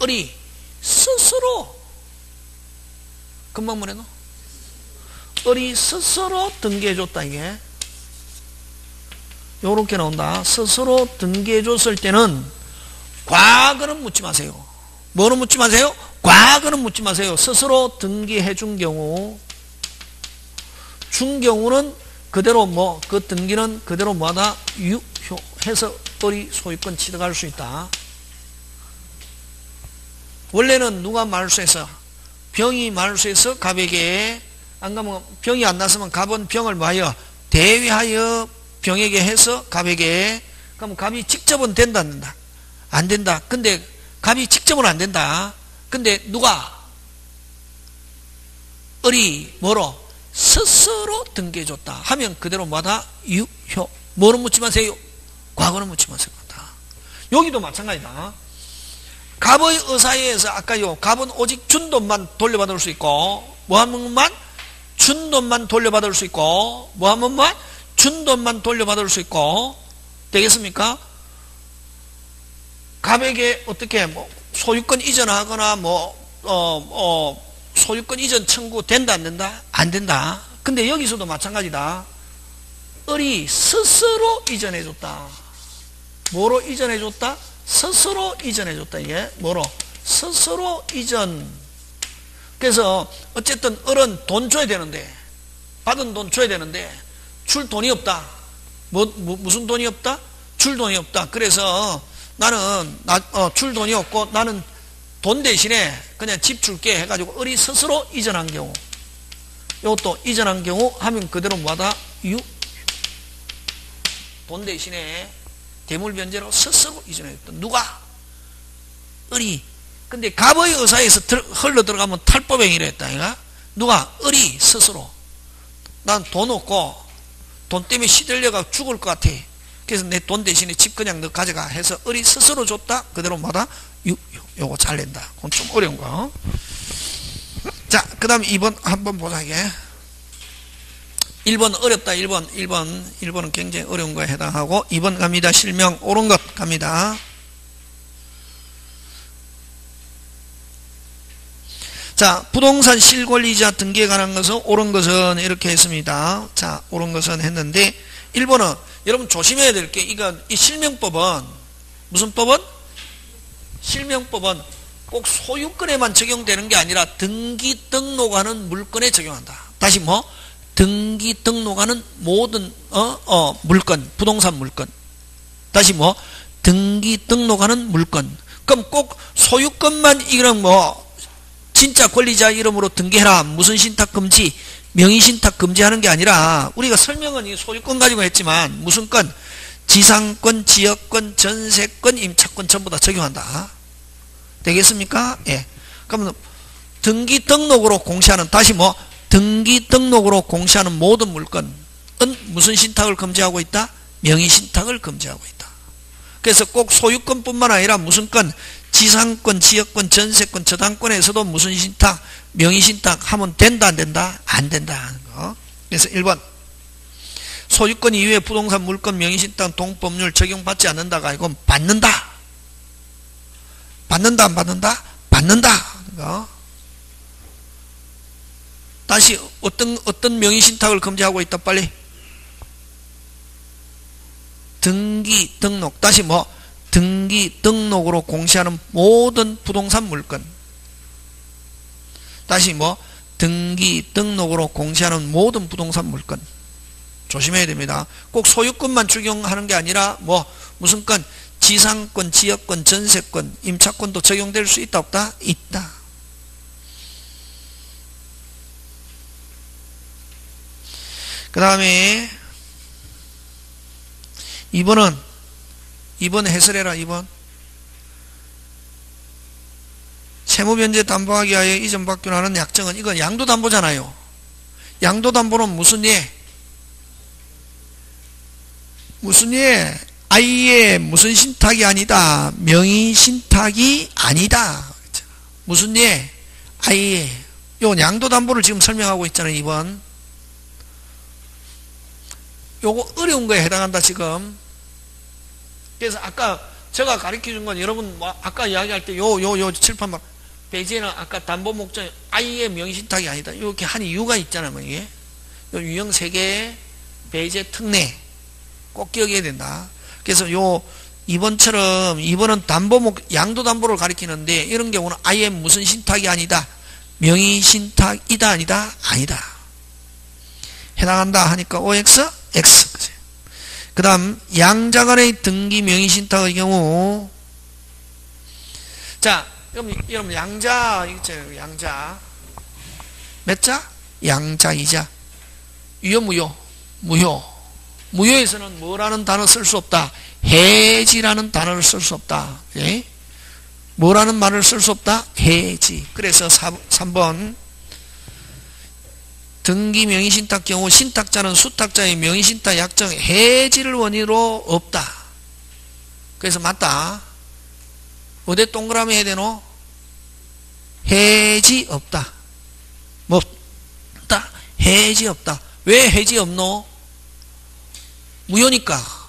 을이 스스로 금방 뭐래노? 을이 스스로 등기해줬다 이게. 요렇게 나온다. 스스로 등기해줬을 때는 과거는 묻지 마세요. 뭐는 묻지 마세요? 과거는 묻지 마세요. 스스로 등기해준 경우 준 경우는 그대로 뭐 그 등기는 그대로 뭐하다? 유효해서 을이 소유권 취득할 수 있다. 원래는 누가 말소해서? 병이 말소해서 갑에게 안 가면 병이 안 났으면 갑은 병을 뭐하여? 대위하여 병에게 해서 갑에게. 그럼 갑이 직접은 된다 안 된다? 안 된다. 근데 갑이 직접은 안 된다. 근데 누가? 을이 뭐로? 스스로 등기해줬다 하면 그대로 뭐다? 유효. 뭐는 묻지 마세요? 과거는 묻지 마세요. 여기도 마찬가지다. 갑의 의사에 의해서 아까요 갑은 오직 준 돈만 돌려받을 수 있고 뭐 한 번만? 준 돈만 돌려받을 수 있고 뭐 한 번만? 준 돈만 돌려받을 수 있고 되겠습니까? 갑에게 어떻게 뭐 소유권 이전하거나 소유권 이전 청구 된다 안 된다? 안 된다. 근데 여기서도 마찬가지다. 을이 스스로 이전해줬다. 뭐로 이전해줬다? 스스로 이전해줬다. 이게 뭐로? 스스로 이전. 그래서 어쨌든 을은 돈 줘야 되는데, 받은 돈 줘야 되는데 줄 돈이 없다. 무슨 돈이 없다? 줄 돈이 없다. 그래서 나는 줄 돈이 없고 나는 돈 대신에 그냥 집 줄게 해가지고 을이 스스로 이전한 경우, 이것도 이전한 경우 하면 그대로 뭐하다? 돈 대신에 대물 변제로 스스로 이전했다. 누가? 을이. 근데 갑의 의사에서 흘러 들어가면 탈법행위를 했다. 이가 누가? 을이 스스로. 난 돈 없고 돈 때문에 시들려가 죽을 것 같아. 그래서 내 돈 대신에 집 그냥 너 가져가 해서 을이 스스로 줬다. 그대로 뭐다? 요거 잘 낸다. 그건 좀 어려운 거. 자, 그 다음 2번 한번 보자. 이게 1번 어렵다. 1번은 굉장히 어려운 거에 해당하고 2번 갑니다. 실명 옳은 것 갑니다. 자, 부동산 실권리자 등기에 관한 것은 옳은 것은 이렇게 했습니다. 자, 옳은 것은 했는데 1번은 여러분 조심해야 될 게 이 실명법은 무슨 법은? 실명법은 꼭 소유권에만 적용되는 게 아니라 등기 등록하는 물건에 적용한다. 다시 뭐? 등기 등록하는 모든 물건, 부동산 물건. 다시 뭐? 등기 등록하는 물건. 그럼 꼭 소유권만 이런 뭐 진짜 권리자 이름으로 등기해라. 무슨 신탁 금지, 명의신탁 금지하는 게 아니라 우리가 설명은 이 소유권 가지고 했지만 무슨 건? 지상권, 지역권, 전세권, 임차권 전부 다 적용한다. 되겠습니까? 예. 그러면 등기 등록으로 공시하는, 다시 뭐? 등기 등록으로 공시하는 모든 물건은 무슨 신탁을 금지하고 있다? 명의신탁을 금지하고 있다. 그래서 꼭 소유권뿐만 아니라 무슨 건? 지상권, 지역권, 전세권, 저당권에서도 무슨 신탁? 명의신탁 하면 된다 안 된다? 안 된다 하는 거. 그래서 1번 소유권 이외의 부동산 물건 명의신탁 동법률 적용받지 않는다가 아니고 받는다. 받는다 안 받는다? 받는다 하는 거. 다시 어떤 명의신탁을 금지하고 있다 빨리. 등기 등록. 다시 뭐? 등기 등록으로 공시하는 모든 부동산 물건. 다시 뭐? 등기 등록으로 공시하는 모든 부동산 물건. 조심해야 됩니다. 꼭 소유권만 적용하는 게 아니라 뭐 무슨 건? 지상권, 지역권, 전세권, 임차권도 적용될 수 있다 없다? 있다. 그 다음에 2번은 2번 해설해라. 2번 채무변제 담보하기 위하여 이전받기로 하는 약정은 이건 양도담보잖아요. 양도담보는 무슨 예? 무슨 예? 아예 무슨 신탁이 아니다. 명의신탁이 아니다. 무슨 예? 아예. 요 양도담보를 지금 설명하고 있잖아요. 2번 요거 어려운 거에 해당한다 지금. 그래서 아까 제가 가르쳐준 건 여러분 아까 이야기할 때 요 칠판만 배제는 아까 담보 목적 아예 명의신탁이 아니다. 이렇게 한 이유가 있잖아요. 뭐 이게 요 유형 3개 배제 특례 꼭 기억해야 된다. 그래서 요 2번처럼 2번은 양도담보를 가리키는데 이런 경우는 아예 무슨 신탁이 아니다. 명의신탁이다 아니다? 아니다. 해당한다 하니까 OX? X. 그 다음 양자간의 등기 명의신탁의 경우 자 그럼 여러분 양자 있잖아요. 양자 몇 자? 양자이자 유효 무효? 무효. 무효에서는 뭐라는 단어 쓸 수 없다. 해지라는 단어를 쓸 수 없다. 예? 뭐라는 말을 쓸 수 없다? 해지. 그래서 3번 등기 명의신탁 경우 신탁자는 수탁자의 명의신탁 약정 해지를 원인으로 없다. 그래서 맞다. 어디 동그라미 해야 되노? 해지 없다. 뭐 없다. 해지 없다. 왜 해지 없노? 무효니까.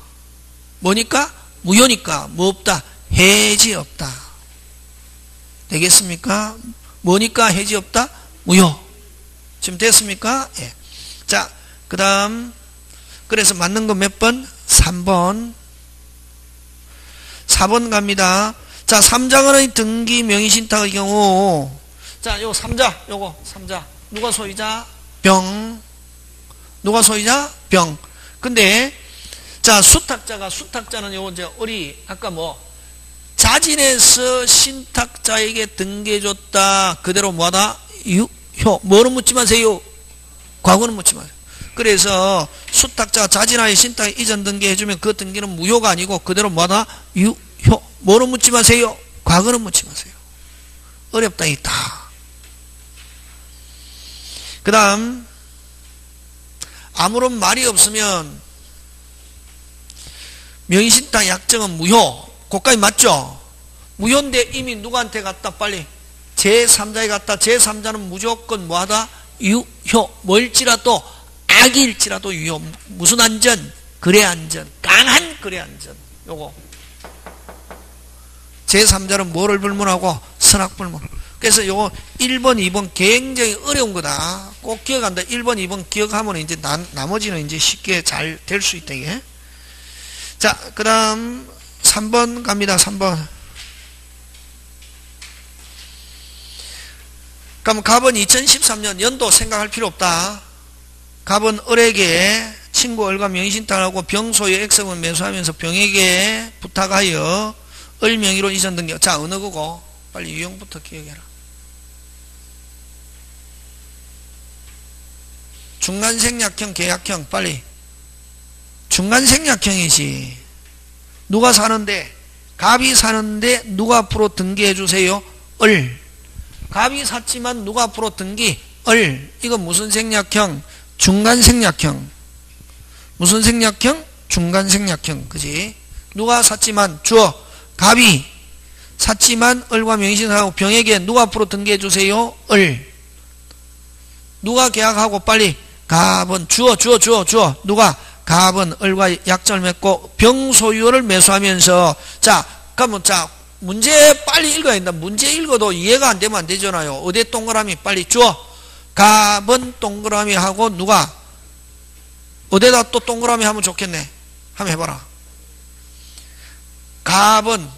뭐니까? 무효니까. 뭐 없다? 해지 없다. 되겠습니까? 뭐니까 해지 없다? 무효. 지금 됐습니까? 예. 자, 그 다음, 그래서 맞는 거 몇 번? 3번. 4번 갑니다. 자, 3자간의 등기 명의신탁의 경우, 자, 요 3자, 요거 3자. 누가 소유자? 병. 누가 소유자? 병. 근데, 자, 수탁자는 요거 이제 아까 자진해서 신탁자에게 등기해줬다. 그대로 뭐하다? 유효. 뭐는 묻지 마세요? 과거는 묻지 마세요. 그래서 수탁자가 자진하여 신탁에 이전 등기해주면 그 등기는 무효가 아니고 그대로 뭐하다? 유효. 뭐는 묻지 마세요? 과거는 묻지 마세요. 어렵다, 있다. 그 다음, 아무런 말이 없으면 명의신탁 약정은 무효. 그까지 맞죠? 무효인데 이미 누구한테 갔다? 빨리 제3자에 갔다. 제3자는 무조건 뭐하다? 유효. 뭘지라도 악일지라도 유효. 무슨 안전? 거래 안전. 강한 거래 안전. 요거 제3자는 뭐를 불문하고? 선악불문. 그래서 요거 1번 2번 굉장히 어려운 거다. 꼭 기억한다. 1번 2번 기억하면 이제 나머지는 이제 쉽게 잘 될 수 있다. 이게. 자, 그 다음 3번 갑니다. 3번. 그럼 갑은 2013년 연도 생각할 필요 없다. 갑은 을에게 친구 을과 명의신탁하고 병소유 X금을 매수하면서 병에게 부탁하여 을 명의로 이전 등기. 자, 어느 거고? 빨리 유형부터 기억해라. 중간생략형, 계약형. 빨리. 중간생략형이지. 누가 사는데? 갑이 사는데 누가 앞으로 등기해 주세요? 을. 갑이 샀지만 누가 앞으로 등기? 을. 이건 무슨 생략형? 중간생략형. 무슨 생략형? 중간생략형. 그지? 누가 샀지만 주어. 갑이 샀지만 을과 명의신탁하고 병에게 누가 앞으로 등기해 주세요? 을. 누가 계약하고 빨리 갑은 주어. 누가? 갑은 을과 약정을 맺고 병 소유를 매수하면서. 자, 그러면 자, 문제 빨리 읽어야 된다. 문제 읽어도 이해가 안 되면 안 되잖아요. 어디에 동그라미 빨리 주어. 갑은 동그라미 하고 누가? 어디에다 또 동그라미 하면 좋겠네. 한번 해봐라. 갑은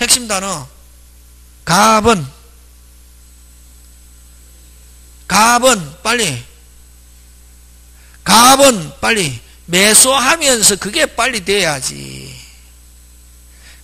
핵심 단어. 갑은 빨리 매수하면서 그게 빨리 돼야지.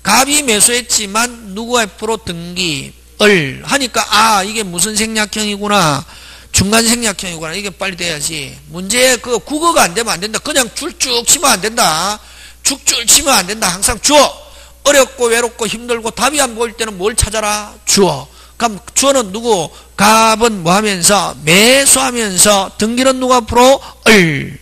갑이 매수했지만 누구 앞으로 등기 을 하니까 아 이게 무슨 생략형이구나. 중간 생략형이구나. 이게 빨리 돼야지. 문제 그 국어가 안 되면 안 된다. 그냥 줄쭉 치면 안 된다. 죽줄 치면 안 된다. 항상 주어. 어렵고 외롭고 힘들고 답이 안 보일 때는 뭘 찾아라? 주어. 그럼 주어는 누구? 갑은 뭐 하면서? 매수하면서. 등기는 누가 앞으로? 을.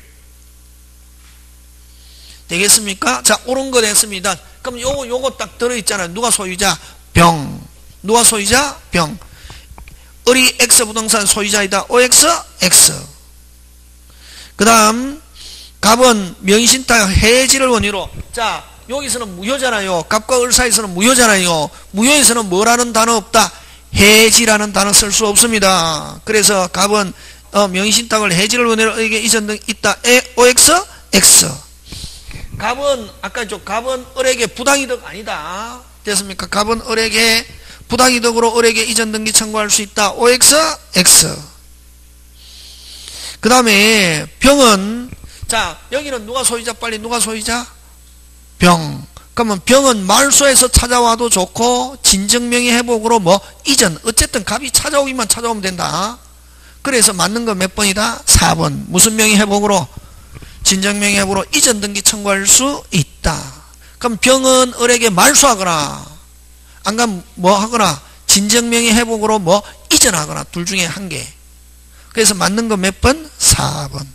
되겠습니까? 자, 옳은 거 됐습니다. 그럼 요거 딱 들어있잖아요. 누가 소유자? 병. 누가 소유자? 병. 을이 X 부동산 소유자이다. OX? X. 그 다음, 갑은 명의신탁 해지를 원인으로. 자, 여기서는 무효잖아요. 갑과 을 사이에서는 무효잖아요. 무효에서는 뭐라는 단어 없다? 해지라는 단어 쓸 수 없습니다. 그래서 갑은 명의신탁을 해지를 원인으로 에게 이전 등 있다. OX? X. 갑은 아까 갑은 을에게 부당이득 아니다. 됐습니까? 갑은 을에게 부당이득으로 을에게 이전 등기 청구할 수 있다. OX? X. 그 다음에 병은 자 여기는 누가 소유자? 빨리 누가 소유자? 병. 그러면 병은 말소에서 찾아와도 좋고 진정명의 회복으로 뭐 이전 어쨌든 갑이 찾아오면 된다. 그래서 맞는 거 몇 번이다? 4번. 무슨 명의 회복으로? 진정명의 회복으로 이전 등기 청구할 수 있다. 그럼 병은 을에게 말소하거나 안 가면 뭐 하거나 진정명의 회복으로 뭐 이전하거나 둘 중에 한 개. 그래서 맞는 거 몇 번? 4번.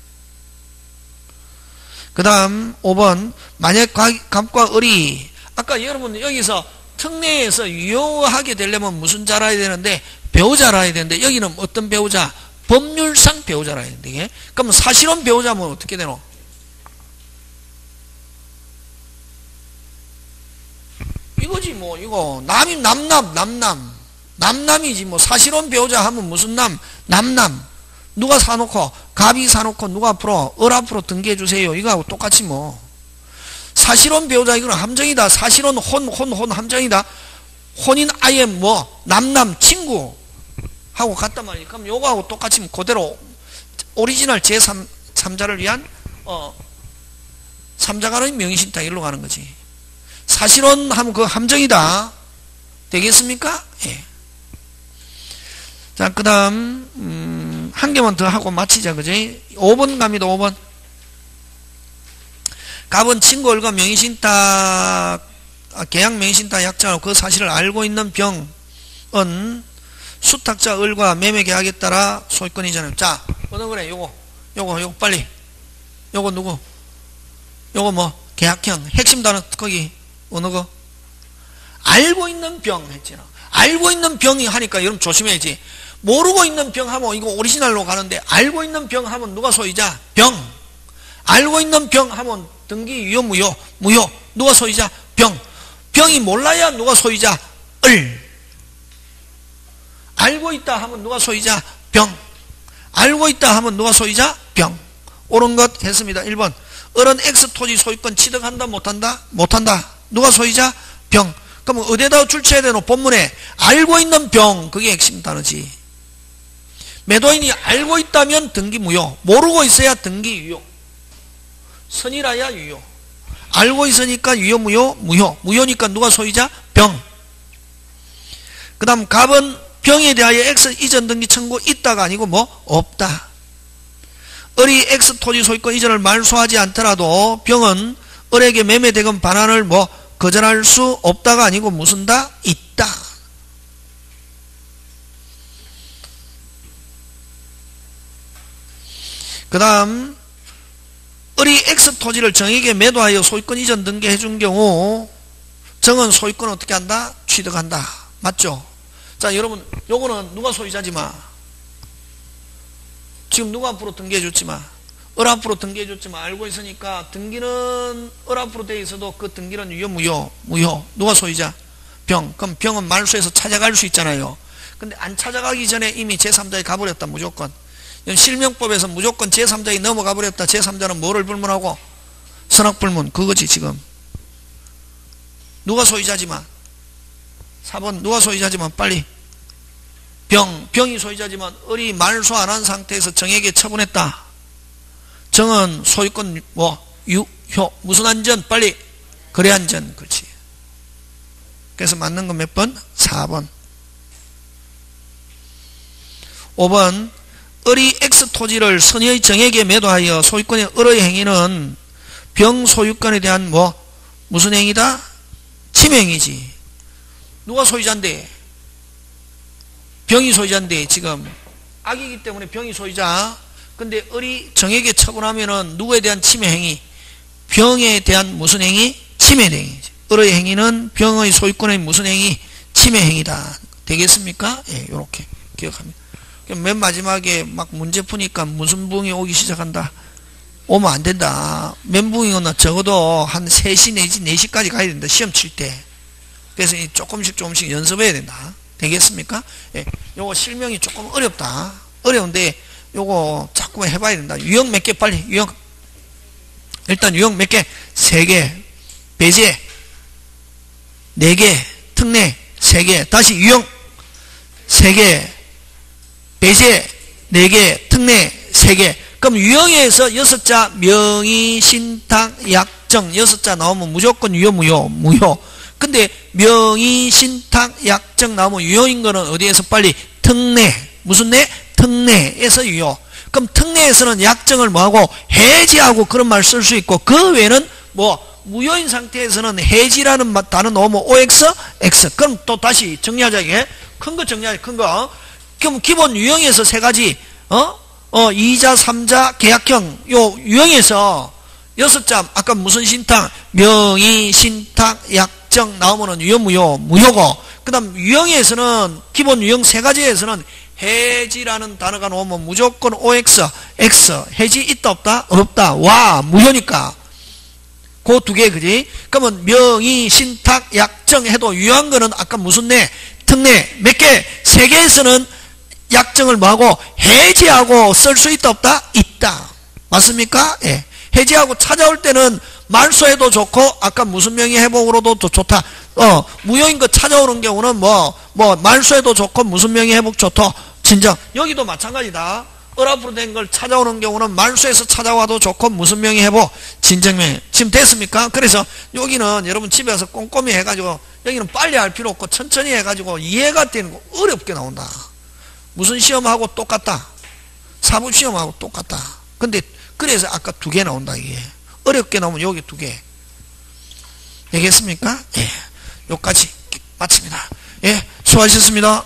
그 다음 5번. 만약 갑과 을이 아까 여러분 여기서 특례에서 유효하게 되려면 무슨 자 알아야 되는데 배우자 알아야 되는데 여기는 어떤 배우자? 법률상 배우자 알아야 되는데 그럼 사실혼 배우자면 어떻게 되노? 이거지 뭐 이거 남남 남남이지 뭐. 사실혼 배우자 하면 무슨 남? 남남. 누가 사놓고 갑이 사놓고 누가 앞으로 앞으로 등기해 주세요. 이거하고 똑같이 뭐. 사실혼 배우자 이거는 함정이다. 사실혼 혼 함정이다. 혼인 아예 뭐 남남 친구 하고 같단 말이에요. 그럼 요거하고 똑같이 그대로 오리지널 제3자를 위한 3자간의 명의신탁 일로 가는 거지. 사실혼 하면 그 함정이다. 되겠습니까? 예. 자, 그 다음 한 개만 더 하고 마치자. 그지? 5번 갑니다. 5번. 갑은 친구 을과 명의신탁 계약 명의신탁 약정하고 그 사실을 알고 있는 병은 수탁자 을과 매매 계약에 따라 소유권이잖아요. 자, 어느 거래? 요거 빨리. 요거 누구? 요거 뭐 계약형 핵심 단어 거기 어느 거? 알고 있는 병 했잖아. 알고 있는 병이 하니까 여러분 조심해야지. 모르고 있는 병 하면 이거 오리지널로 가는데, 알고 있는 병 하면 누가 소유자? 병. 알고 있는 병 하면 등기 유효 무효? 무효. 누가 소유자? 병. 병이 몰라야 누가 소유자? 을. 알고 있다 하면 누가 소유자? 병. 알고 있다 하면 누가 소유자? 병. 옳은 것 했습니다. 1번. 을은 X 토지 소유권 취득한다 못한다? 못한다. 누가 소유자? 병. 그럼 어디에다 출처해야 되노? 본문에 알고 있는 병. 그게 핵심 단어지. 매도인이 알고 있다면 등기 무효. 모르고 있어야 등기 유효. 선이라야 유효. 알고 있으니까 유효 무효? 무효. 무효니까 누가 소유자? 병. 그 다음 갑은 병에 대하여 X 이전 등기 청구 있다가 아니고 뭐? 없다. 을이 X 토지 소유권 이전을 말소하지 않더라도 병은 을에게 매매대금 반환을 뭐 거절할 수 없다가 아니고 무슨 다? 있다. 그 다음 을이 X 토지를 정에게 매도하여 소유권 이전 등기해 준 경우 정은 소유권을 어떻게 한다? 취득한다. 맞죠? 자, 여러분 요거는 누가 소유자지만 지금 누가 앞으로 등기해 줬지만 을 앞으로 등기해 줬지만 알고 있으니까 등기는 을 앞으로 돼 있어도 그 등기는 유효 무효? 무효. 누가 소유자? 병. 그럼 병은 말소해서 찾아갈 수 있잖아요. 근데 안 찾아가기 전에 이미 제3자에 가버렸다. 무조건. 실명법에서 무조건 제3자에 넘어가 버렸다. 제3자는 뭐를 불문하고? 선악불문. 그거지 지금. 누가 소유자지만 4번 누가 소유자지만 빨리. 병이 소유자지만 을이 말소 안 한 상태에서 정에게 처분했다. 정은 소유권 뭐 유효 무슨 안전? 빨리 거래안전. 그렇지. 그래서 맞는 건 몇 번? 4번. 5번 을이 X 토지를 선의의 정에게 매도하여 소유권의 을의 행위는 병 소유권에 대한 뭐 무슨 행위다? 침해행위지. 누가 소유자인데? 병이 소유자인데 지금 악이기 때문에 병이 소유자. 근데 을이 정에게 처분하면은 누구에 대한 침해행위? 병에 대한 무슨 행위? 침해행위지. 을의 행위는 병의 소유권의 무슨 행위? 침해행위다. 되겠습니까? 예, 요렇게 기억합니다. 맨 마지막에 막 문제 푸니까 무슨 붕이 오기 시작한다. 오면 안 된다. 멘붕이거나 적어도 한 3시 내지 4시까지 가야 된다. 시험 칠 때. 그래서 조금씩 연습해야 된다. 되겠습니까? 예, 요거 실명이 조금 어렵다. 어려운데 요거 자꾸만 해봐야 된다. 유형 몇 개 빨리. 유형. 일단 유형 몇 개? 3개. 배제 4개. 특례 3개. 다시 유형 3개. 배제 4개. 특례 3개. 그럼 유형에서 6자 명의, 신탁, 약정 6자 나오면 무조건 유효 무효? 무효. 근데 명의, 신탁, 약정 나오면 유효인 거는 어디에서 빨리? 특례. 무슨 내? 특례에서 유효. 그럼 특례에서는 약정을 뭐하고? 해지하고 그런 말 쓸 수 있고, 그 외에는 뭐 무효인 상태에서는 해지라는 단어 넣으면 OX, X. 그럼 또 다시 정리하자. 이게 큰 거 정리하자. 큰 거. 그럼 기본 유형에서 3가지 2자, 3자, 계약형 요 유형에서 6자 아까 무슨 신탁? 명의, 신탁, 약정 나오면은 유효 무효? 무효고, 그 다음 유형에서는 기본 유형 3가지에서는 해지라는 단어가 나오면 무조건 OX, X. 해지 있다 없다? 없다. 와 무효니까. 그 두 개, 그지? 그러면 명의, 신탁, 약정 해도 유효한 거는 아까 무슨 내? 특내. 몇 개? 세 개에서는 약정을 뭐하고? 해지하고 쓸 수 있다, 없다? 있다. 맞습니까? 예. 해지하고 찾아올 때는 말소해도 좋고, 아까 무슨 명의 회복으로도 좋다. 무효인 거 찾아오는 경우는 말소해도 좋고, 무슨 명의 회복 좋다. 진정. 여기도 마찬가지다. 을앞으로 된 걸 찾아오는 경우는 말소해서 찾아와도 좋고, 무슨 명의 회복, 진정명의. 지금 됐습니까? 그래서 여기는 여러분 집에 가서 꼼꼼히 해가지고, 여기는 빨리 할 필요 없고, 천천히 해가지고, 이해가 되는 거 어렵게 나온다. 무슨 시험하고 똑같다. 사법시험하고 똑같다. 근데, 그래서 아까 두 개 나온다, 이게. 어렵게 나오면 여기 두 개. 알겠습니까? 예. 여기까지 마칩니다. 예. 수고하셨습니다.